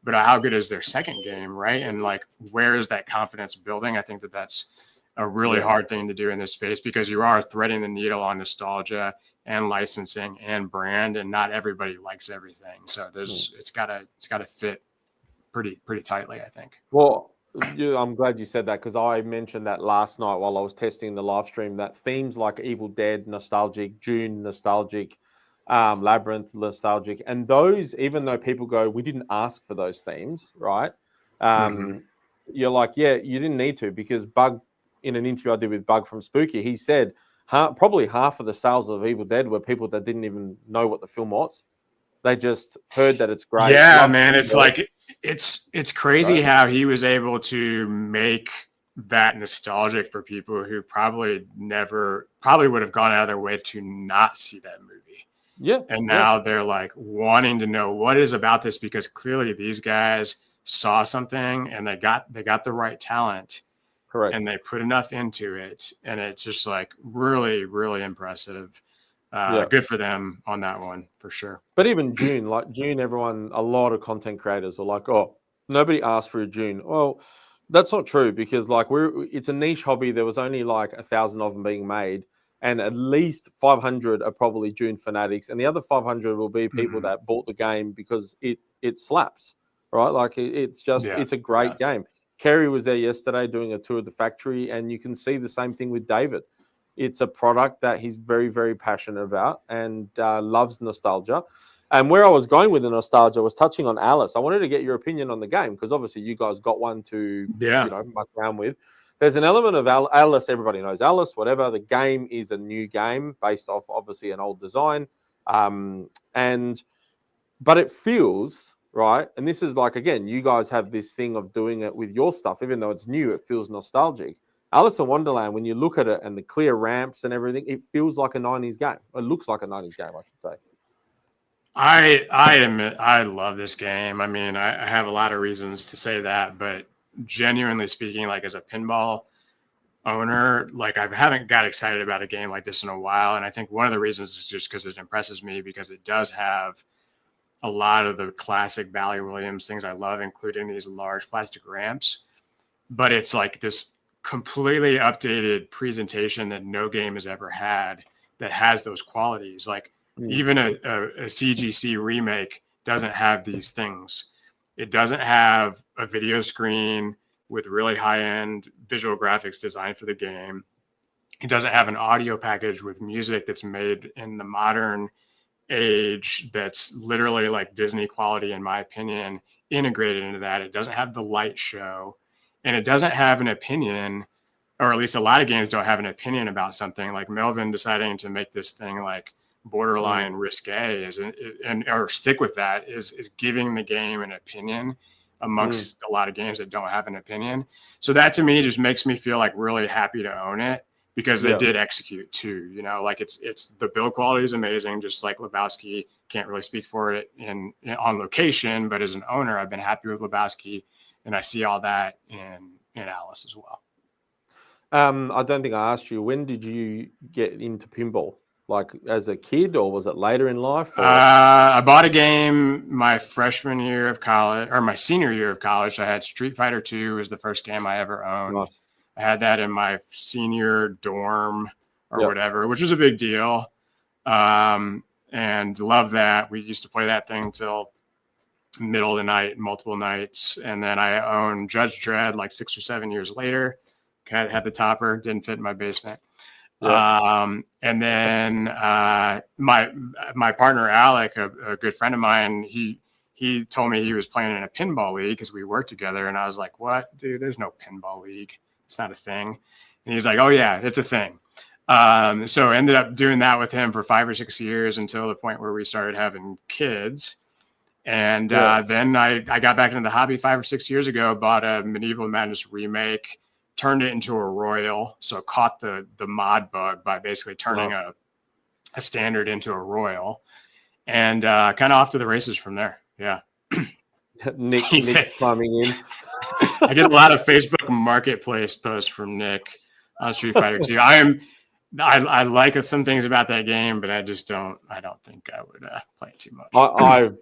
but how good is their second game, right? And like, where is that confidence building? I think that's a really hard thing to do in this space because you are threading the needle on nostalgia and licensing and brand, and not everybody likes everything. So it's gotta fit pretty tightly, I think. Well, I'm glad you said that because I mentioned that last night while I was testing the live stream, that themes like Evil Dead, nostalgic, Dune, nostalgic, Labyrinth, nostalgic. And those, even though people go, we didn't ask for those themes, right? You're like, yeah, you didn't need to, because Bug, in an interview I did with Bug from Spooky, he said probably half of the sales of Evil Dead were people that didn't even know what the film was. They just heard that it's great. Yeah, man. It's like, it's crazy how he was able to make that nostalgic for people who probably would have gone out of their way to not see that movie. Yeah. And now they're like wanting to know what is about this, because clearly these guys saw something and they got the right talent. Correct. And they put enough into it. And it's just like really, really impressive. Good for them on that one for sure. But even June, a lot of content creators were like, "Oh, nobody asked for a June." Well, that's not true, because like it's a niche hobby. There was only like 1,000 of them being made, and at least 500 are probably June fanatics, and the other 500 will be people that bought the game because it slaps, right? Like it's a great game. Kerry was there yesterday doing a tour of the factory, and you can see the same thing with David. It's a product that he's very, very passionate about and loves nostalgia. And where I was going with the nostalgia was touching on Alice. I wanted to get your opinion on the game, because obviously you guys got one to muck around with. There's an element of Alice. Everybody knows Alice, whatever. The game is a new game based off obviously an old design. But it feels right? And this is like, again, you guys have this thing of doing it with your stuff, even though it's new, it feels nostalgic. Alice in Wonderland, when you look at it and the clear ramps and everything, it feels like a 90s game. It looks like a 90s game, I should say. I admit I love this game. I mean, I have a lot of reasons to say that, but genuinely speaking, like as a pinball owner, like I haven't got excited about a game like this in a while. And I think one of the reasons is just because it impresses me, because it does have a lot of the classic Bally Williams things I love, including these large plastic ramps. But it's like this completely updated presentation that no game has ever had that has those qualities. Like even a CGC remake doesn't have these things. It doesn't have a video screen with really high-end visual graphics designed for the game. It doesn't have an audio package with music that's made in the modern age that's literally like Disney quality, in my opinion, integrated into that. It doesn't have the light show, and it doesn't have an opinion, or at least a lot of games don't have an opinion about something. Like Melvin deciding to make this thing like borderline risque or stick with that is giving the game an opinion amongst a lot of games that don't have an opinion. So that to me just makes me feel like really happy to own it, because they did execute too. You know, like it's the build quality is amazing. Just like Lebowski, can't really speak for it in on location, but as an owner, I've been happy with Lebowski, and I see all that in Alice as well. I don't think I asked you, when did you get into pinball? Like as a kid, or was it later in life? I bought a game my freshman year of college, or my senior year of college. I had Street Fighter 2 was the first game I ever owned. Nice. I had that in my senior dorm or whatever, which was a big deal. And love that. We used to play that thing till middle of the night, multiple nights. And then I owned Judge Dredd like 6 or 7 years later. Had the topper, didn't fit in my basement. And then my partner Alec, a good friend of mine, he told me he was playing in a pinball league because we worked together, and I was like, "What, dude? There's no pinball league. It's not a thing." And he's like, "Oh yeah, it's a thing." So I ended up doing that with him for 5 or 6 years until the point where we started having kids. And then I got back into the hobby 5 or 6 years ago. Bought a Medieval Madness remake. Turned it into a royal, so caught the mod bug by basically turning a standard into a royal, and kind of off to the races from there. Yeah. Nick's climbing in. I get a lot of Facebook Marketplace posts from Nick on Street Fighter 2. I like some things about that game, but I don't think I would play it too much. I've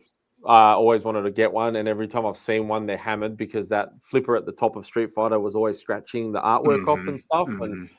always wanted to get one, and every time I've seen one, they're hammered because that flipper at the top of Street Fighter was always scratching the artwork off and stuff. And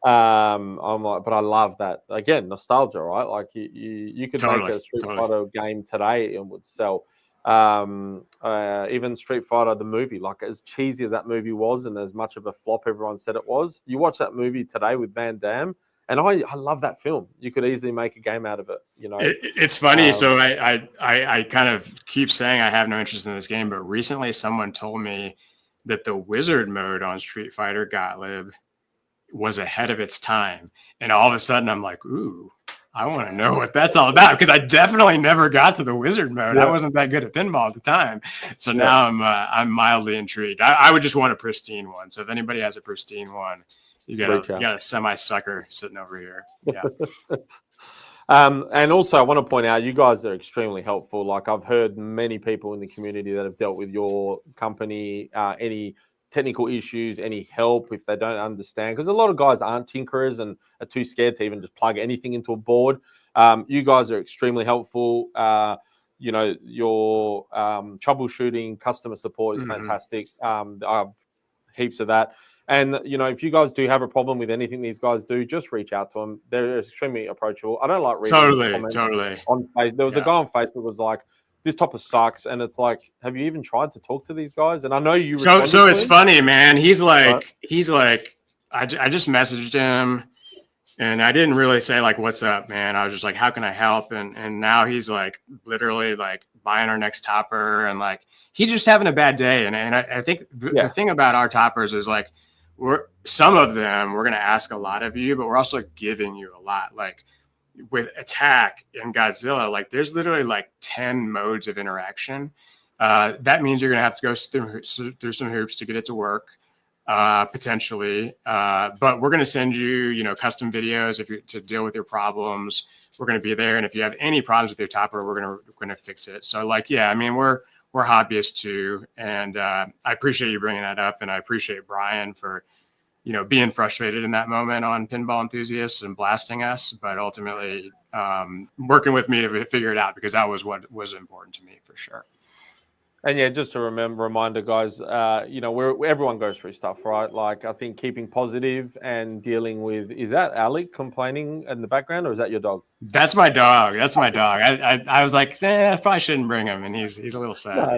I'm like, but I love that. Again, nostalgia, right? Like you could make a Street Fighter game today and would sell. Even Street Fighter the movie, like as cheesy as that movie was, and as much of a flop everyone said it was, you watch that movie today with Van Damme. And I love that film. You could easily make a game out of it. You know, it's funny. So I kind of keep saying I have no interest in this game, but recently someone told me that the wizard mode on Street Fighter Gottlieb was ahead of its time, and all of a sudden I'm like, ooh, I want to know what that's all about, because I definitely never got to the wizard mode. I wasn't that good at pinball at the time, so now I'm mildly intrigued. I would just want a pristine one. So if anybody has a pristine one. You got a semi sucker sitting over here. Yeah. And also I want to point out, you guys are extremely helpful. Like I've heard many people in the community that have dealt with your company, any technical issues, any help if they don't understand, because a lot of guys aren't tinkerers and are too scared to even just plug anything into a board. You guys are extremely helpful. You know, your troubleshooting, customer support is fantastic. I have heaps of that. And, you know, if you guys do have a problem with anything these guys do, just reach out to them. They're extremely approachable. I don't like reading comments on Facebook. There was a guy on Facebook who was like, this topper sucks. And it's like, have you even tried to talk to these guys? And I know you. So it's funny, man. He's like, I just messaged him, and I didn't really say like, what's up, man? I was just like, how can I help? And now he's like literally like buying our next topper, and like, he's just having a bad day. And I think the thing about our toppers is like, some of them we're going to ask a lot of you, but we're also giving you a lot. Like with Attack and Godzilla, like there's literally like 10 modes of interaction. That means you're going to have to go through some hoops to get it to work, potentially. But we're going to send you, custom videos to deal with your problems. We're going to be there, and if you have any problems with your topper, we're going to fix it. So, we're hobbyists too, and I appreciate you bringing that up, and I appreciate Brian for being frustrated in that moment on Pinball Enthusiasts and blasting us, but ultimately working with me to figure it out, because that was what was important to me for sure. And yeah, just to reminder, guys, everyone goes through stuff, right? Like, I think keeping positive and dealing with, is that Alec complaining in the background, or is that your dog? That's my dog. I was like, I probably shouldn't bring him, and he's a little sad.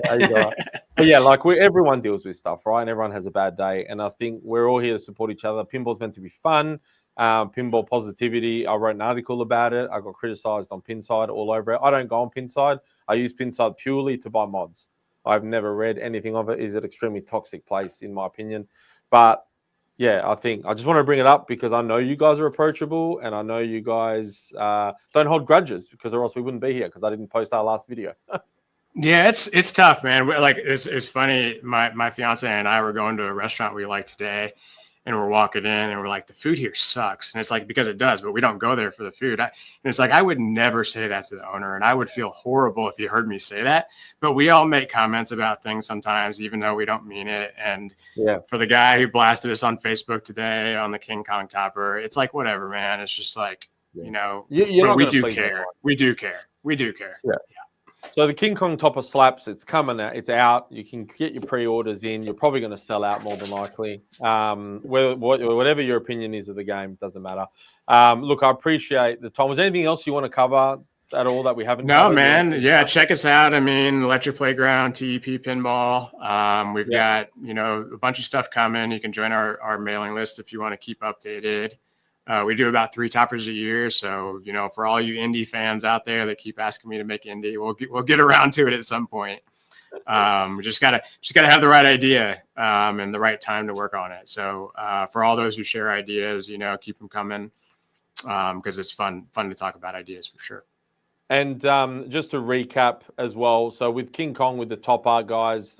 But yeah, like everyone deals with stuff, right? And everyone has a bad day. And I think we're all here to support each other. Pinball's meant to be fun. Pinball positivity. I wrote an article about it. I got criticized on Pinside all over it. I don't go on Pinside. I use Pinside purely to buy mods. I've never read anything of it. It's an extremely toxic place, in my opinion. But yeah, I think I just want to bring it up because I know you guys are approachable, and I know you guys don't hold grudges, because or else we wouldn't be here, because I didn't post our last video. Yeah, it's tough, man. Like, it's funny. My fiance and I were going to a restaurant we like today, and we're walking in, and we're like, the food here sucks. And it's like, because it does, but we don't go there for the food. And it's like, I would never say that to the owner, and I would feel horrible if you heard me say that. But we all make comments about things sometimes, even though we don't mean it. And for the guy who blasted us on Facebook today on the King Kong topper, it's like, whatever, man. It's just like, we do care. We do care. Yeah. So the King Kong topper slaps. It's coming out. It's out. You can get your pre-orders in. You're probably going to sell out more than likely. Whatever your opinion is of the game, doesn't matter. Look, I appreciate the time. Was there anything else you want to cover at all that we haven't covered? No, man. Yeah, check us out. I mean, Electric Playground, TEP Pinball. We've got, a bunch of stuff coming. You can join our mailing list if you want to keep updated. We do about 3 toppers a year. So, for all you indie fans out there that keep asking me to make indie, we'll get around to it at some point. We just gotta have the right idea and the right time to work on it. So for all those who share ideas, keep them coming, because it's fun to talk about ideas for sure. And just to recap as well, so with King Kong, with the top art, guys,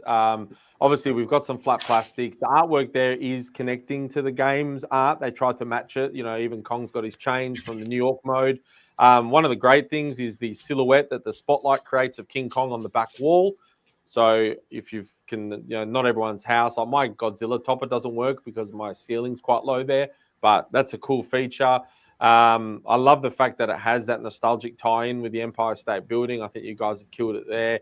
obviously we've got some flat plastics. The artwork there is connecting to the game's art. They tried to match it. Even Kong's got his chains from the New York mode. One of the great things is the silhouette that the spotlight creates of King Kong on the back wall. So if you can, not everyone's house, like my Godzilla topper doesn't work because my ceiling's quite low there, but that's a cool feature. I love the fact that it has that nostalgic tie-in with the Empire State Building. I think you guys have killed it there.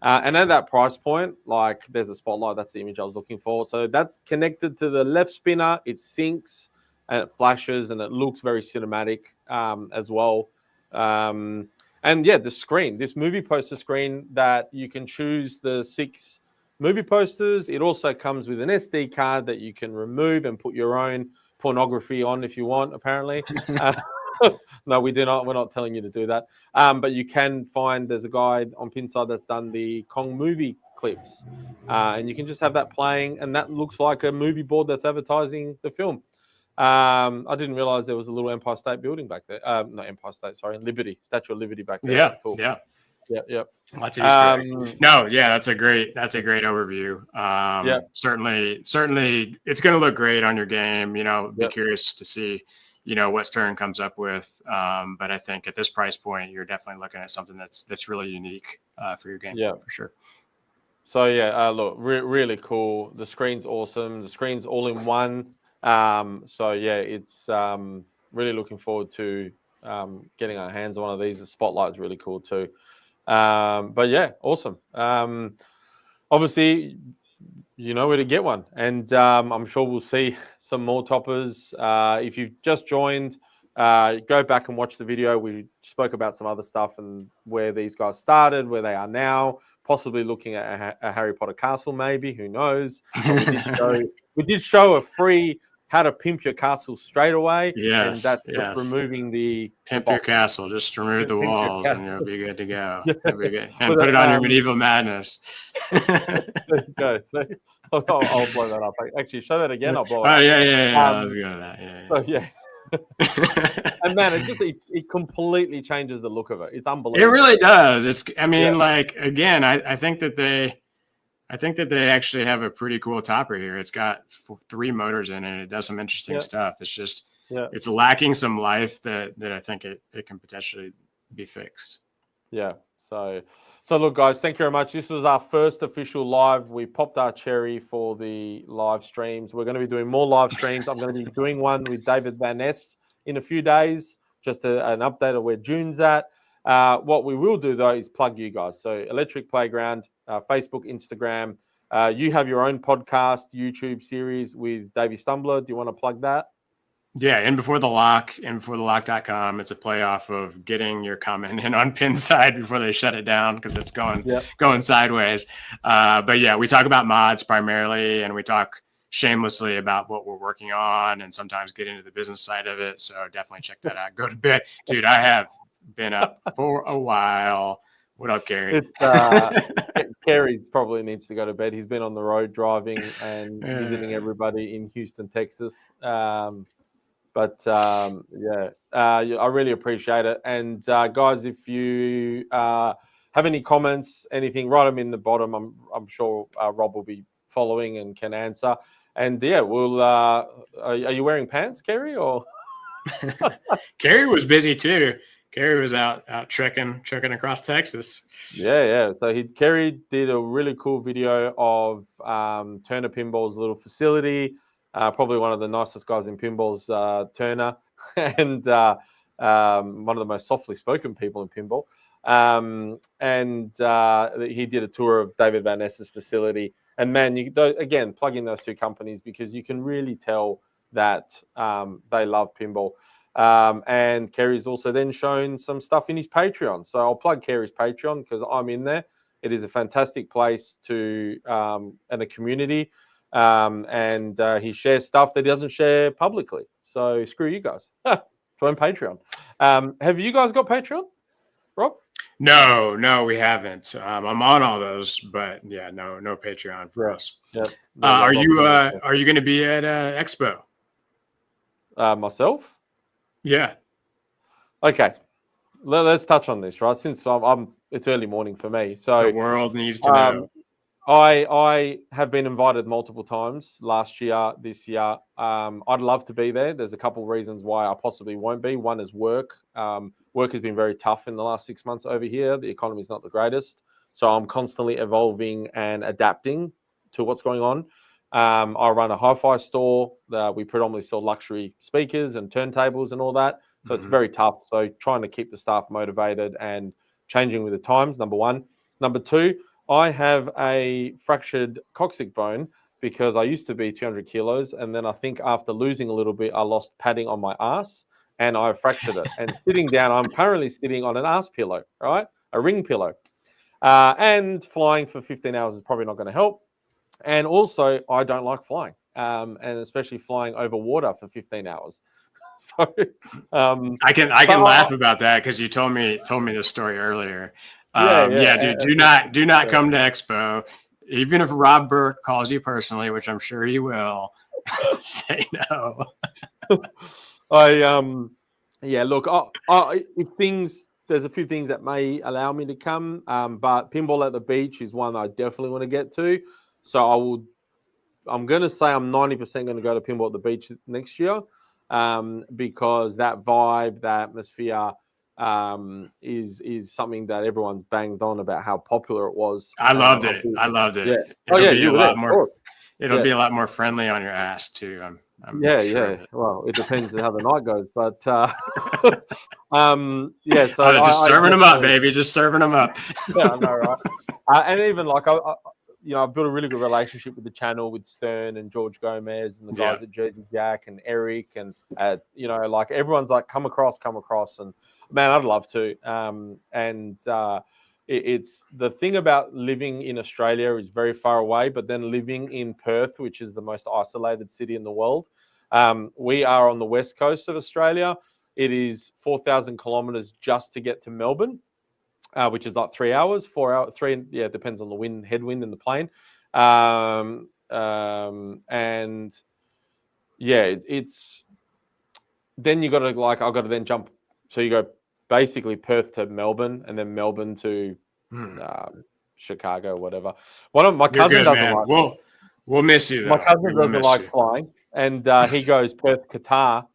And at that price point, like, there's a spotlight. That's the image I was looking for. So that's connected to the left spinner. It syncs and it flashes and it looks very cinematic as well. And yeah, the screen, this movie poster screen that you can choose the 6 movie posters. It also comes with an SD card that you can remove and put your own pornography on if you want, apparently. No, we do not. We're not telling you to do that. But you can find, there's a guy on Pinside that's done the Kong movie clips. And you can just have that playing, and that looks like a movie board that's advertising the film. I didn't realize there was a little Empire State Building back there. Not Empire State, sorry, Liberty, Statue of Liberty back there. Yeah, that's cool. Yeah. Lots of Easter eggs. No, yeah, that's a great overview. Certainly, it's going to look great on your game. Be curious to see, what Stern comes up with. But I think at this price point, you're definitely looking at something that's really unique for your game. Yeah, for sure. So yeah, look, really cool. The screen's awesome. The screen's all in one. So yeah, it's really looking forward to getting our hands on one of these. The spotlight's really cool too. But yeah, awesome. Obviously, you know where to get one, and I'm sure we'll see some more toppers. If you've just joined, go back and watch the video. We spoke about some other stuff and where these guys started, where they are now, possibly looking at a Harry Potter castle, maybe, who knows. We did show a free how to pimp your castle straight away. Yes, and that's just removing the pimp your castle. Just remove the walls and you'll be good to go. You'll be good. And put it on your Medieval Madness. There you go. So, I'll blow that up. Actually, show that again. I'll blow it up. Oh, yeah. I was good at that. Yeah. So, yeah. And man, it completely changes the look of it. It's unbelievable. It really does. I think that I think that they actually have a pretty cool topper here. It's got 3 motors in it. It does some interesting stuff. It's just, it's lacking some life that I think it can potentially be fixed. Yeah. So look, guys, thank you very much. This was our first official live. We popped our cherry for the live streams. We're going to be doing more live streams. I'm going to be doing one with David Van Ness in a few days, just an update of where June's at. What we will do, though, is plug you guys. So Electric Playground, Facebook, Instagram. You have your own podcast, YouTube series with Davey Stumbler. Do you want to plug that? Yeah, in before the lock, inbeforethelelock.com. It's a play off of getting your comment in on Pinside before they shut it down because it's going sideways. But yeah, we talk about mods primarily, and we talk shamelessly about what we're working on and sometimes get into the business side of it. So definitely check that out. Go to bed. Dude, I have been up for a while. What up, Kerry? Kerry probably needs to go to bed. He's been on the road driving and visiting everybody in Houston, Texas. I really appreciate it. And guys, if you have any comments, anything, write them in the bottom. I'm sure Rob will be following and can answer. And yeah, we'll. Are you wearing pants, Kerry? Or Kerry was busy too. Kerry was out trekking across Texas. Yeah. So Kerry did a really cool video of Turner Pinball's little facility. Probably one of the nicest guys in pinballs, Turner, and one of the most softly spoken people in pinball. He did a tour of David Van Ness's facility. And man, again, plug in those 2 companies because you can really tell that they love pinball. And Kerry's also then shown some stuff in his Patreon. So I'll plug Kerry's Patreon because I'm in there. It is a fantastic place and a community. He shares stuff that he doesn't share publicly. So screw you guys. Join Patreon. Have you guys got Patreon, Rob? No, we haven't. I'm on all those, but yeah, no Patreon for us. Yep. Are you going to be at Expo? Myself? Yeah. Okay. Let's touch on this, right? Since it's early morning for me, so the world needs to know. I have been invited multiple times last year, this year. I'd love to be there. There's a couple of reasons why I possibly won't be. One is work. Work has been very tough in the last 6 months over here. The economy is not the greatest. So I'm constantly evolving and adapting to what's going on. I run a hi-fi store. We predominantly sell luxury speakers and turntables and all that. So it's very tough. So trying to keep the staff motivated and changing with the times, number one. Number two, I have a fractured coccyx bone because I used to be 200 kilos. And then I think after losing a little bit, I lost padding on my ass and I fractured it. And sitting down, I'm currently sitting on an ass pillow, right? A ring pillow. And flying for 15 hours is probably not going to help. And also, I don't like flying, and especially flying over water for 15 hours. So I can laugh about that because you told me this story earlier. Dude, do not come to Expo, even if Rob Burke calls you personally, which I'm sure he will. Say no. There's a few things that may allow me to come, but Pinball at the Beach is one I definitely want to get to. So I'm going to say I'm 90% going to go to Pinball at the Beach next year, because that vibe, that atmosphere, is something that everyone's banged on about how popular it was. I loved it. Yeah. It'll be a lot more friendly on your ass too. I'm sure. Yeah. Well, it depends on how the night goes, but So just serving them up, baby. Just serving them up. Yeah, I know, right? And even like I've built a really good relationship with the channel, with Stern and George Gomez and the guys at Jersey Jack and Eric and like everyone's like come across, and man, I'd love to. It's the thing about living in Australia is very far away, but then living in Perth, which is the most isolated city in the world. We are on the west coast of Australia. It is 4,000 kilometers just to get to Melbourne, which is like 3 hours, 4 hours, it depends on the headwind in the plane. It's then you got to I've got to then jump. So you go basically Perth to Melbourne and then Melbourne to Chicago, whatever. One of my You're cousin good, doesn't man. like. We'll miss you My though. cousin We will doesn't miss like you. flying, and he goes Perth, Qatar,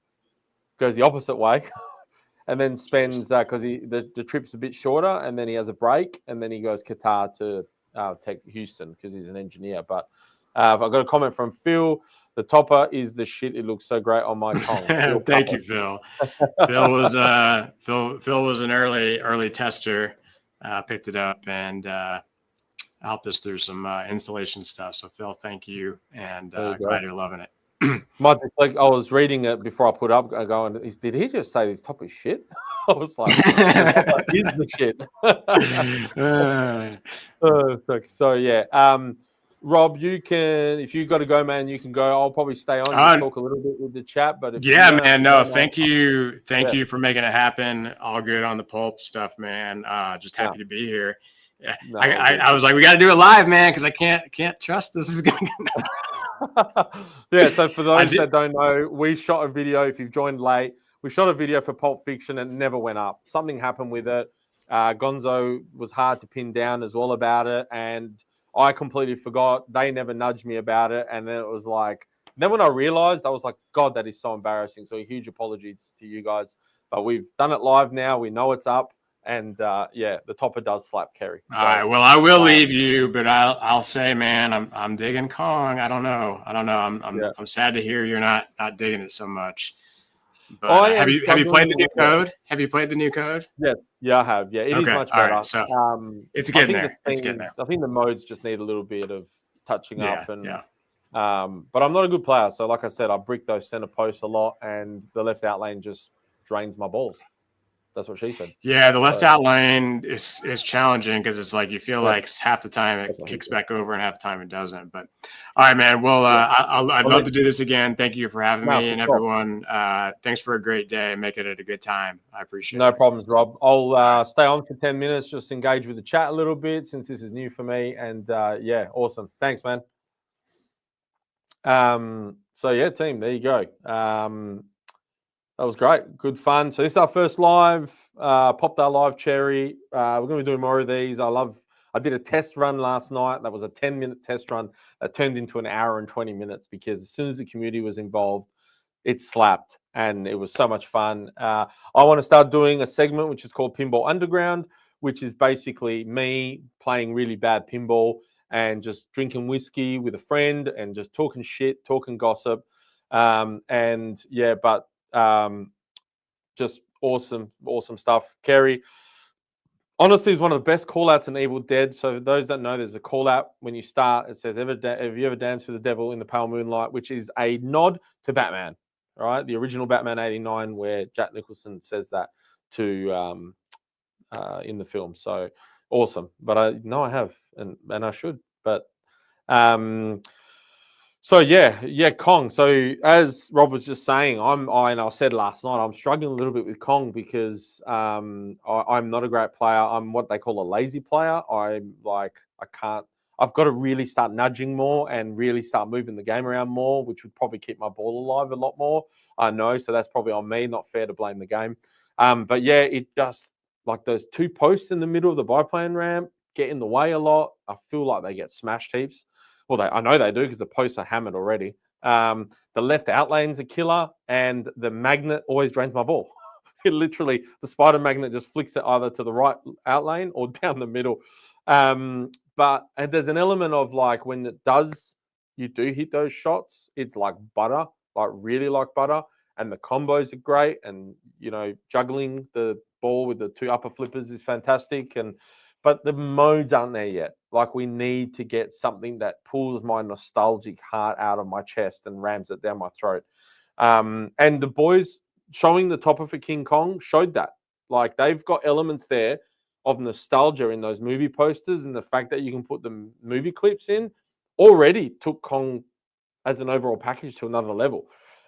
goes the opposite way, and then spends because the trip's a bit shorter, and then he has a break, and then he goes Qatar to take Houston because he's an engineer. But I've got a comment from Phil. The topper is the shit. It looks so great on my Kong. Thank you, Phil. Phil was an early tester. Picked it up and helped us through some installation stuff. So Phil, thank you, and glad you're loving it. Like I was reading it before I put up. I go, did he just say this top is shit? I was like, is the shit. So yeah. Rob, you can, if you got to go, man, you can go. I'll probably stay on and talk a little bit with the chat. But if man, no, thank you for making it happen. All good on the pulp stuff, man. Just happy to be here. Yeah, no, I was like, we got to do it live, man, because I can't trust this is going to. Yeah. So for those that don't know, we shot a video. If you've joined late, we shot a video for Pulp Fiction and it never went up. Something happened with it. Gonzo was hard to pin down as well about it, and I completely forgot. They never nudged me about it, and then it was like. Then when I realized, I was like, God, that is so embarrassing. So a huge apology to you guys. But we've done it live now. We know it's up. And yeah, the topper does slap Kerry. So, all right. Well, I will leave you, but I'll say, man, I'm digging Kong. I don't know. I'm sad to hear you're not digging it so much. But have you played the new code? Have you played the new code? Yes. Yeah, I have. Yeah, it is much better. Right, so it's getting there. It's getting there. I think the modes just need a little bit of touching up. And but I'm not a good player. So like I said, I brick those center posts a lot, and the left out lane just drains my balls. That's what she said. Yeah, the left out lane is challenging because it's like you feel like half the time it kicks back over and half the time it doesn't. But all right, man. Well, I'd love to do this again. Thank you for having me and everyone. Thanks for a great day. Make it a good time. I appreciate it. No problems, Rob. I'll stay on for 10 minutes, just engage with the chat a little bit since this is new for me. And yeah, awesome. Thanks, man. So yeah, team, there you go. That was great. Good fun. So this is our first live. Popped our live cherry. We're going to be doing more of these. I did a test run last night. That was a 10-minute test run that turned into an hour and 20 minutes because as soon as the community was involved, it slapped and it was so much fun. I want to start doing a segment which is called Pinball Underground, which is basically me playing really bad pinball and just drinking whiskey with a friend and just talking shit, talking gossip. And yeah, but just awesome stuff. Kerry, honestly, is one of the best call-outs in Evil Dead. So those that know, there's a call-out when you start. It says, have you ever danced with the devil in the pale moonlight, which is a nod to Batman, right? The original Batman 89, where Jack Nicholson says that to in the film. So awesome. But I know I have, and I should. But so yeah, Kong. So as Rob was just saying, I said last night, I'm struggling a little bit with Kong because I'm not a great player. I'm what they call a lazy player. I've got to really start nudging more and really start moving the game around more, which would probably keep my ball alive a lot more. I know, so that's probably on me. Not fair to blame the game. But yeah, it just like those two posts in the middle of the biplane ramp get in the way a lot. I feel like they get smashed heaps. Well, I know they do because the posts are hammered already. The left out lane's a killer, and the magnet always drains my ball. It literally, the spider magnet just flicks it either to the right out lane or down the middle. But there's an element of like when you do hit those shots, it's like butter, like really like butter. And the combos are great. And, juggling the ball with the two upper flippers is fantastic. But the modes aren't there yet. Like we need to get something that pulls my nostalgic heart out of my chest and rams it down my throat. And the boys showing the top of a King Kong showed that. Like they've got elements there of nostalgia in those movie posters, and the fact that you can put the movie clips in already took Kong as an overall package to another level.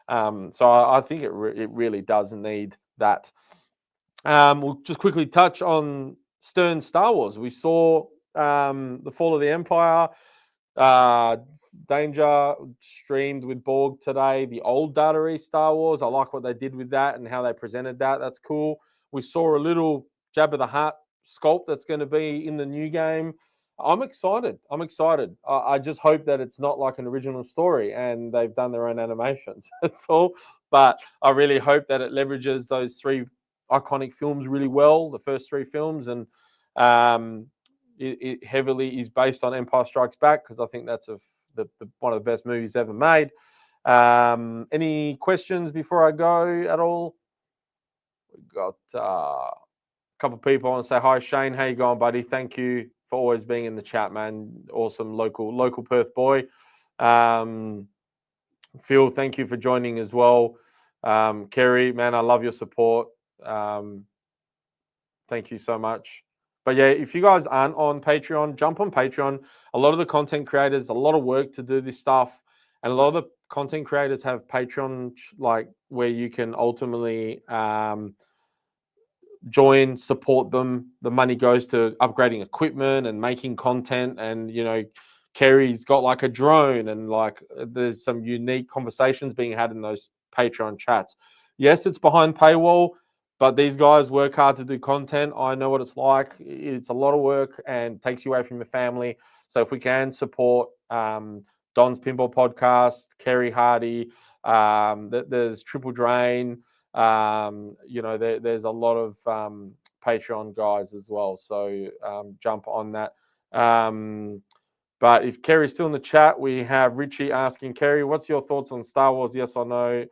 So I think it really does need that. We'll just quickly touch on Stern's Star Wars. We saw the Fall of the Empire. Danger streamed with Borg today. The old Data Star Wars. I like what they did with that and how they presented that. That's cool. We saw a little Jabba the Hutt sculpt that's going to be in the new game. I'm excited. I'm excited. I just hope that it's not like an original story and they've done their own animations. That's all. But I really hope that it leverages those three iconic films really well, the first three films, and um, it heavily is based on Empire Strikes Back because I think that's one of the best movies ever made. Any questions before I go at all? We've got couple of people. I want to say hi, Shane. How you going, buddy? Thank you for always being in the chat, man. Awesome local Perth boy. Phil, thank you for joining as well. Kerry, man, I love your support. Thank you so much. But yeah, if you guys aren't on Patreon, jump on Patreon. A lot of the content creators, a lot of work to do this stuff, and a lot of the content creators have Patreon like where you can ultimately join, support them. The money goes to upgrading equipment and making content. And, you know, Kerry's got like a drone and like there's some unique conversations being had in those Patreon chats. Yes, it's behind paywall, but these guys work hard to do content. I know what it's like. It's a lot of work and takes you away from your family. So if we can support Don's Pinball Podcast, Kerry Hardy, there's Triple Drain, you know, there's a lot of Patreon guys as well. So jump on that. But if Kerry's still in the chat, we have Richie asking, Kerry, what's your thoughts on Star Wars? Yes or no?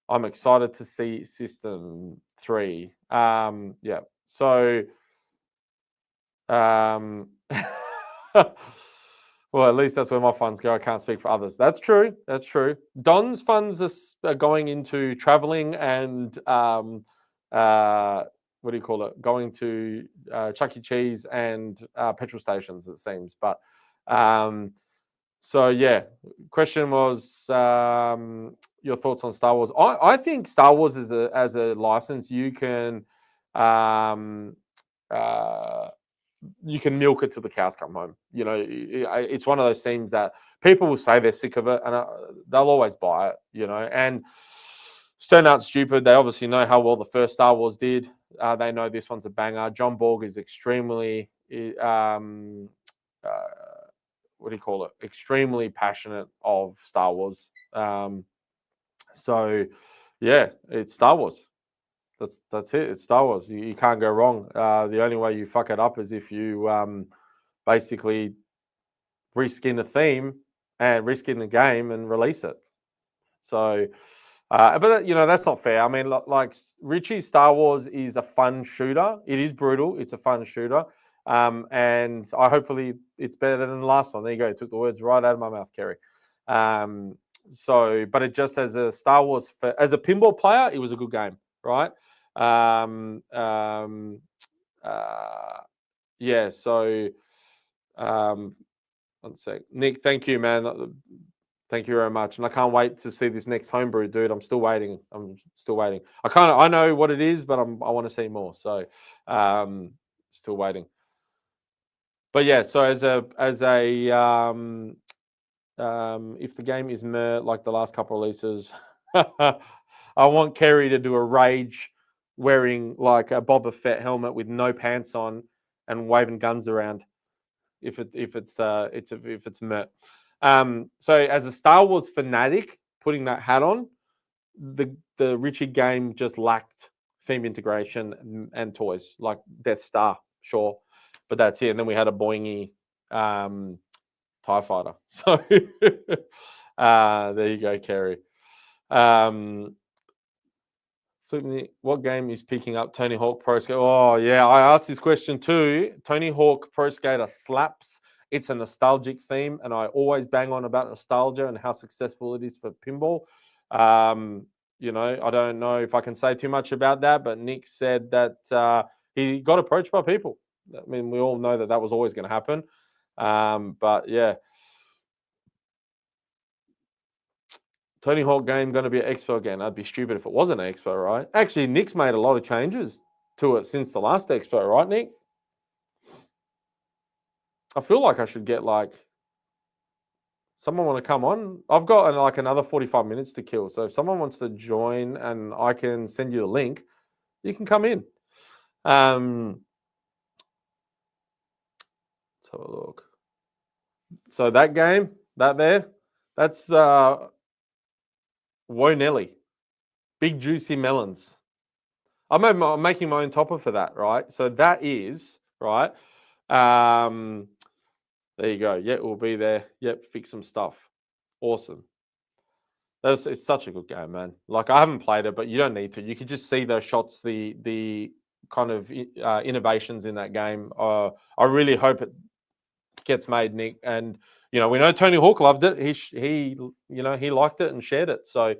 I'm excited to see System 3. Yeah. So, well, at least that's where my funds go. I can't speak for others. That's true. That's true. Don's funds are going into traveling and what do you call it? Going to Chuck E. Cheese and petrol stations, it seems. But so yeah, question was your thoughts on Star Wars. I think Star Wars as a license, you can milk it till the cows come home. You know, it's one of those themes that people will say they're sick of it, and they'll always buy it. You know, and Stone Out Stupid, they obviously know how well the first Star Wars did. They know this one's a banger. John Borg is extremely, what do you call it? Extremely passionate of Star Wars. So, yeah, it's Star Wars. That's it. It's Star Wars. You can't go wrong. The only way you fuck it up is if you basically reskin the theme and reskin the game and release it. So, but you know that's not fair. I mean, like Richie's Star Wars is a fun shooter. It is brutal. It's a fun shooter, and hopefully it's better than the last one. There you go. Took the words right out of my mouth, Kerry. So, but it just as a Star Wars as a pinball player, it was a good game, right? Yeah. So, one sec, Nick. Thank you, man. Thank you very much, and I can't wait to see this next homebrew, dude. I'm still waiting. I know what it is, but I want to see more. So, still waiting. But yeah, so as a if the game is like the last couple releases, I want Kerry to do a rage wearing like a Boba Fett helmet with no pants on and waving guns around. If it's Mert. So as a Star Wars fanatic, putting that hat on, the Richie game just lacked theme integration and toys like Death Star, sure, but that's it. And then we had a boingy TIE fighter. So there you go, Kerry. What game is picking up Tony Hawk Pro Skater? Oh, yeah, I asked this question too. Tony Hawk Pro Skater slaps. It's a nostalgic theme, and I always bang on about nostalgia and how successful it is for pinball. You know, I don't know if I can say too much about that, but Nick said that he got approached by people. I mean, we all know that was always going to happen. But yeah. Tony Hawk game going to be an expo again. I'd be stupid if it wasn't an expo, right? Actually, Nick's made a lot of changes to it since the last expo, right, Nick? I feel like I should get like someone want to come on. I've got like another 45 minutes to kill. So if someone wants to join and I can send you the link, you can come in. So have a look. So that game, that's Wonelli. Big juicy melons. I'm making my own topper for that, right? So that is, right? There you go. Yeah, it will be there. Yep, fix some stuff. Awesome. It's such a good game, man. Like, I haven't played it, but you don't need to. You could just see those shots, the kind of innovations in that game. I really hope it gets made, Nick. And we know Tony Hawk loved it. He liked it and shared it. So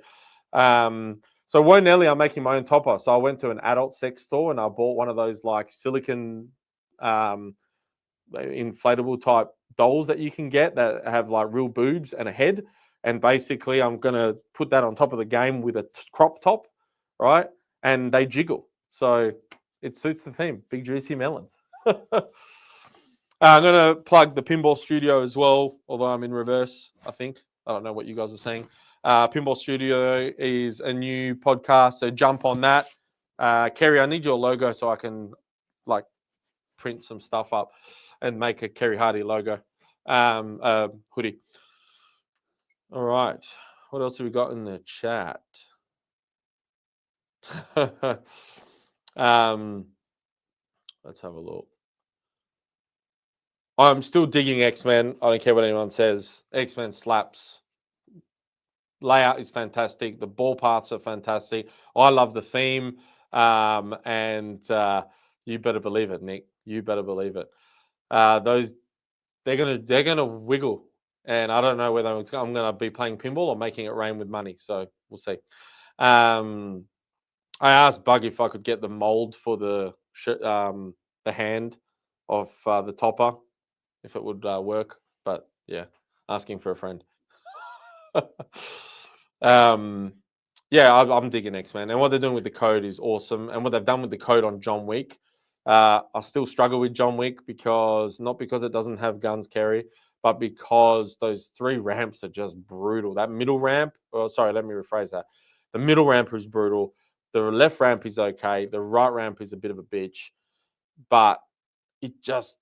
Wonelli, I'm making my own topper. So I went to an adult sex store and I bought one of those like silicon inflatable type dolls that you can get that have like real boobs and a head. And basically, I'm going to put that on top of the game with a crop top, right? And they jiggle. So it suits the theme. Big juicy melons. I'm going to plug the Pinball Studio as well, although I'm in reverse, I think. I don't know what you guys are saying. Pinball Studio is a new podcast, so jump on that. Kerry, I need your logo so I can like print some stuff up and make a Kerry Hardy logo hoodie. All right. What else have we got in the chat? Let's have a look. I'm still digging X-Men. I don't care what anyone says. X-Men slaps. Layout is fantastic. The ball paths are fantastic. I love the theme. And you better believe it, Nick. You better believe it. They're gonna wiggle. And I don't know whether I'm going to be playing pinball or making it rain with money. So we'll see. I asked Bug if I could get the mold for the hand of the topper, if it would work. But yeah, asking for a friend. Yeah, I'm digging X-Men. And what they're doing with the code is awesome. And what they've done with the code on John Wick, I still struggle with John Wick not because it doesn't have guns carry, but because those 3 ramps are just brutal. That middle ramp, sorry, let me rephrase that. The middle ramp is brutal. The left ramp is okay. The right ramp is a bit of a bitch, but it just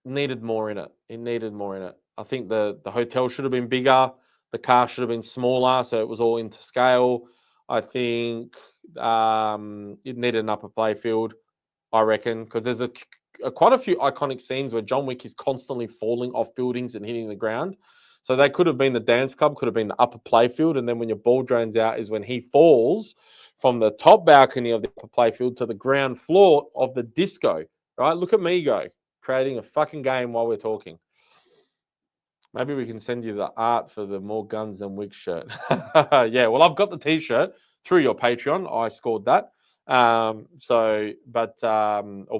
needed more in it. It needed more in it. I think the hotel should have been bigger. The car should have been smaller, so it was all into scale. I think it needed an upper playfield, I reckon, because there's quite a few iconic scenes where John Wick is constantly falling off buildings and hitting the ground. So they could have been the dance club, could have been the upper playfield, and then when your ball drains out is when he falls from the top balcony of the upper playfield to the ground floor of the disco. Right? Look at me go, creating a fucking game while we're talking. Maybe we can send you the art for the More Guns Than Wigs shirt. Yeah, well, I've got the T-shirt through your Patreon. I scored that. Or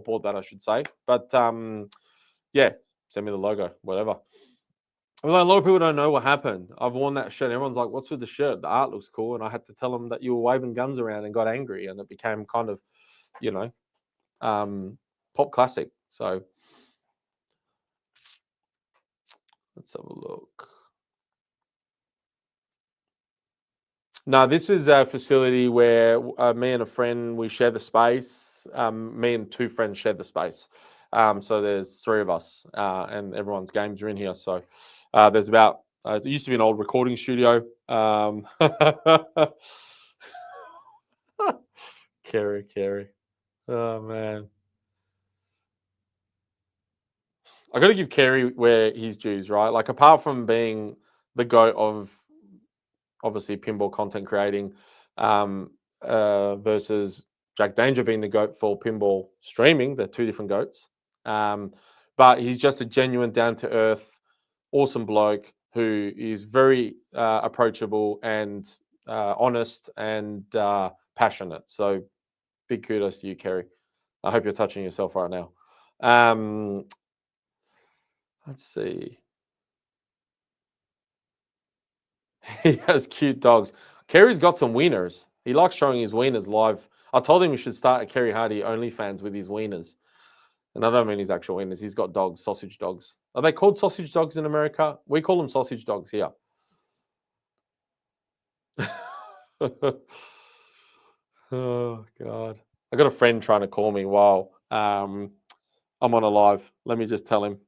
bought that, I should say. But yeah, send me the logo, whatever. Well, a lot of people don't know what happened. I've worn that shirt. Everyone's like, what's with the shirt? The art looks cool. And I had to tell them that you were waving guns around and got angry. And it became kind of, pop classic. So let's have a look. No, this is a facility where me and a friend, we share the space. Me and 2 friends share the space. So there's 3 of us, and everyone's games are in here. So there's about, it used to be an old recording studio. Kerry. Oh, man. I got to give Kerry where he's dues, right? Like, apart from being the GOAT of obviously pinball content creating, versus Jack Danger being the GOAT for pinball streaming. They're 2 different GOATs. But he's just a genuine, down-to-earth, awesome bloke who is very approachable and honest and passionate. So big kudos to you, Kerry. I hope you're touching yourself right now. Let's see. He has cute dogs. Kerry's got some wieners. He likes showing his wieners live. I told him he should start a Kerry Hardy OnlyFans with his wieners. And I don't mean his actual wieners. He's got dogs, sausage dogs. Are they called sausage dogs in America? We call them sausage dogs here. Oh, God. I got a friend trying to call me while I'm on a live. Let me just tell him.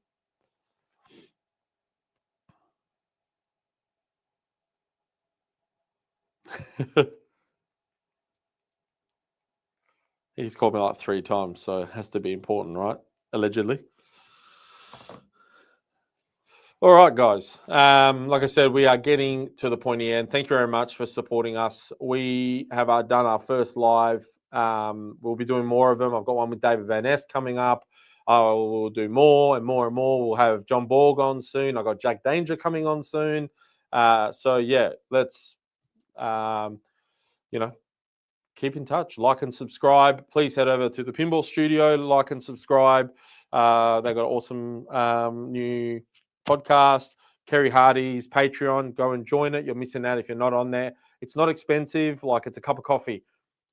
He's called me like 3 times, so it has to be important, right? Allegedly. All right, guys. Like I said, we are getting to the pointy end. Thank you very much for supporting us. We have done our first live. We'll be doing more of them. I've got one with David Van Ness coming up. We'll do more and more and more. We'll have John Borg on soon. I've got Jack Danger coming on soon. So yeah, let's keep in touch. Like and subscribe. Please head over to the Pinball Studio. Like and subscribe. They've got awesome new podcast. Kerry Hardy's Patreon. Go and join it. You're missing out if you're not on there. It's not expensive. Like, it's a cup of coffee.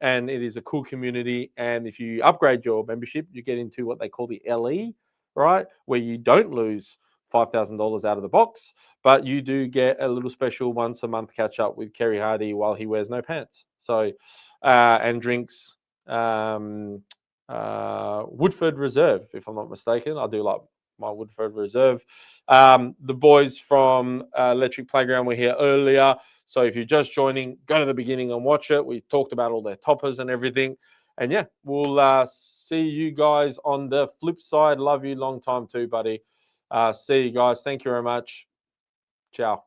And it is a cool community. And if you upgrade your membership, you get into what they call the LE, right? Where you don't lose $5,000 out of the box, but you do get a little special once a month catch up with Kerry Hardy while he wears no pants. So, and drinks Woodford Reserve, if I'm not mistaken. I do like my Woodford Reserve. The boys from Electric Playground were here earlier. So if you're just joining, go to the beginning and watch it. We talked about all their toppers and everything. And yeah, we'll see you guys on the flip side. Love you long time too, buddy. See you guys. Thank you very much. Ciao.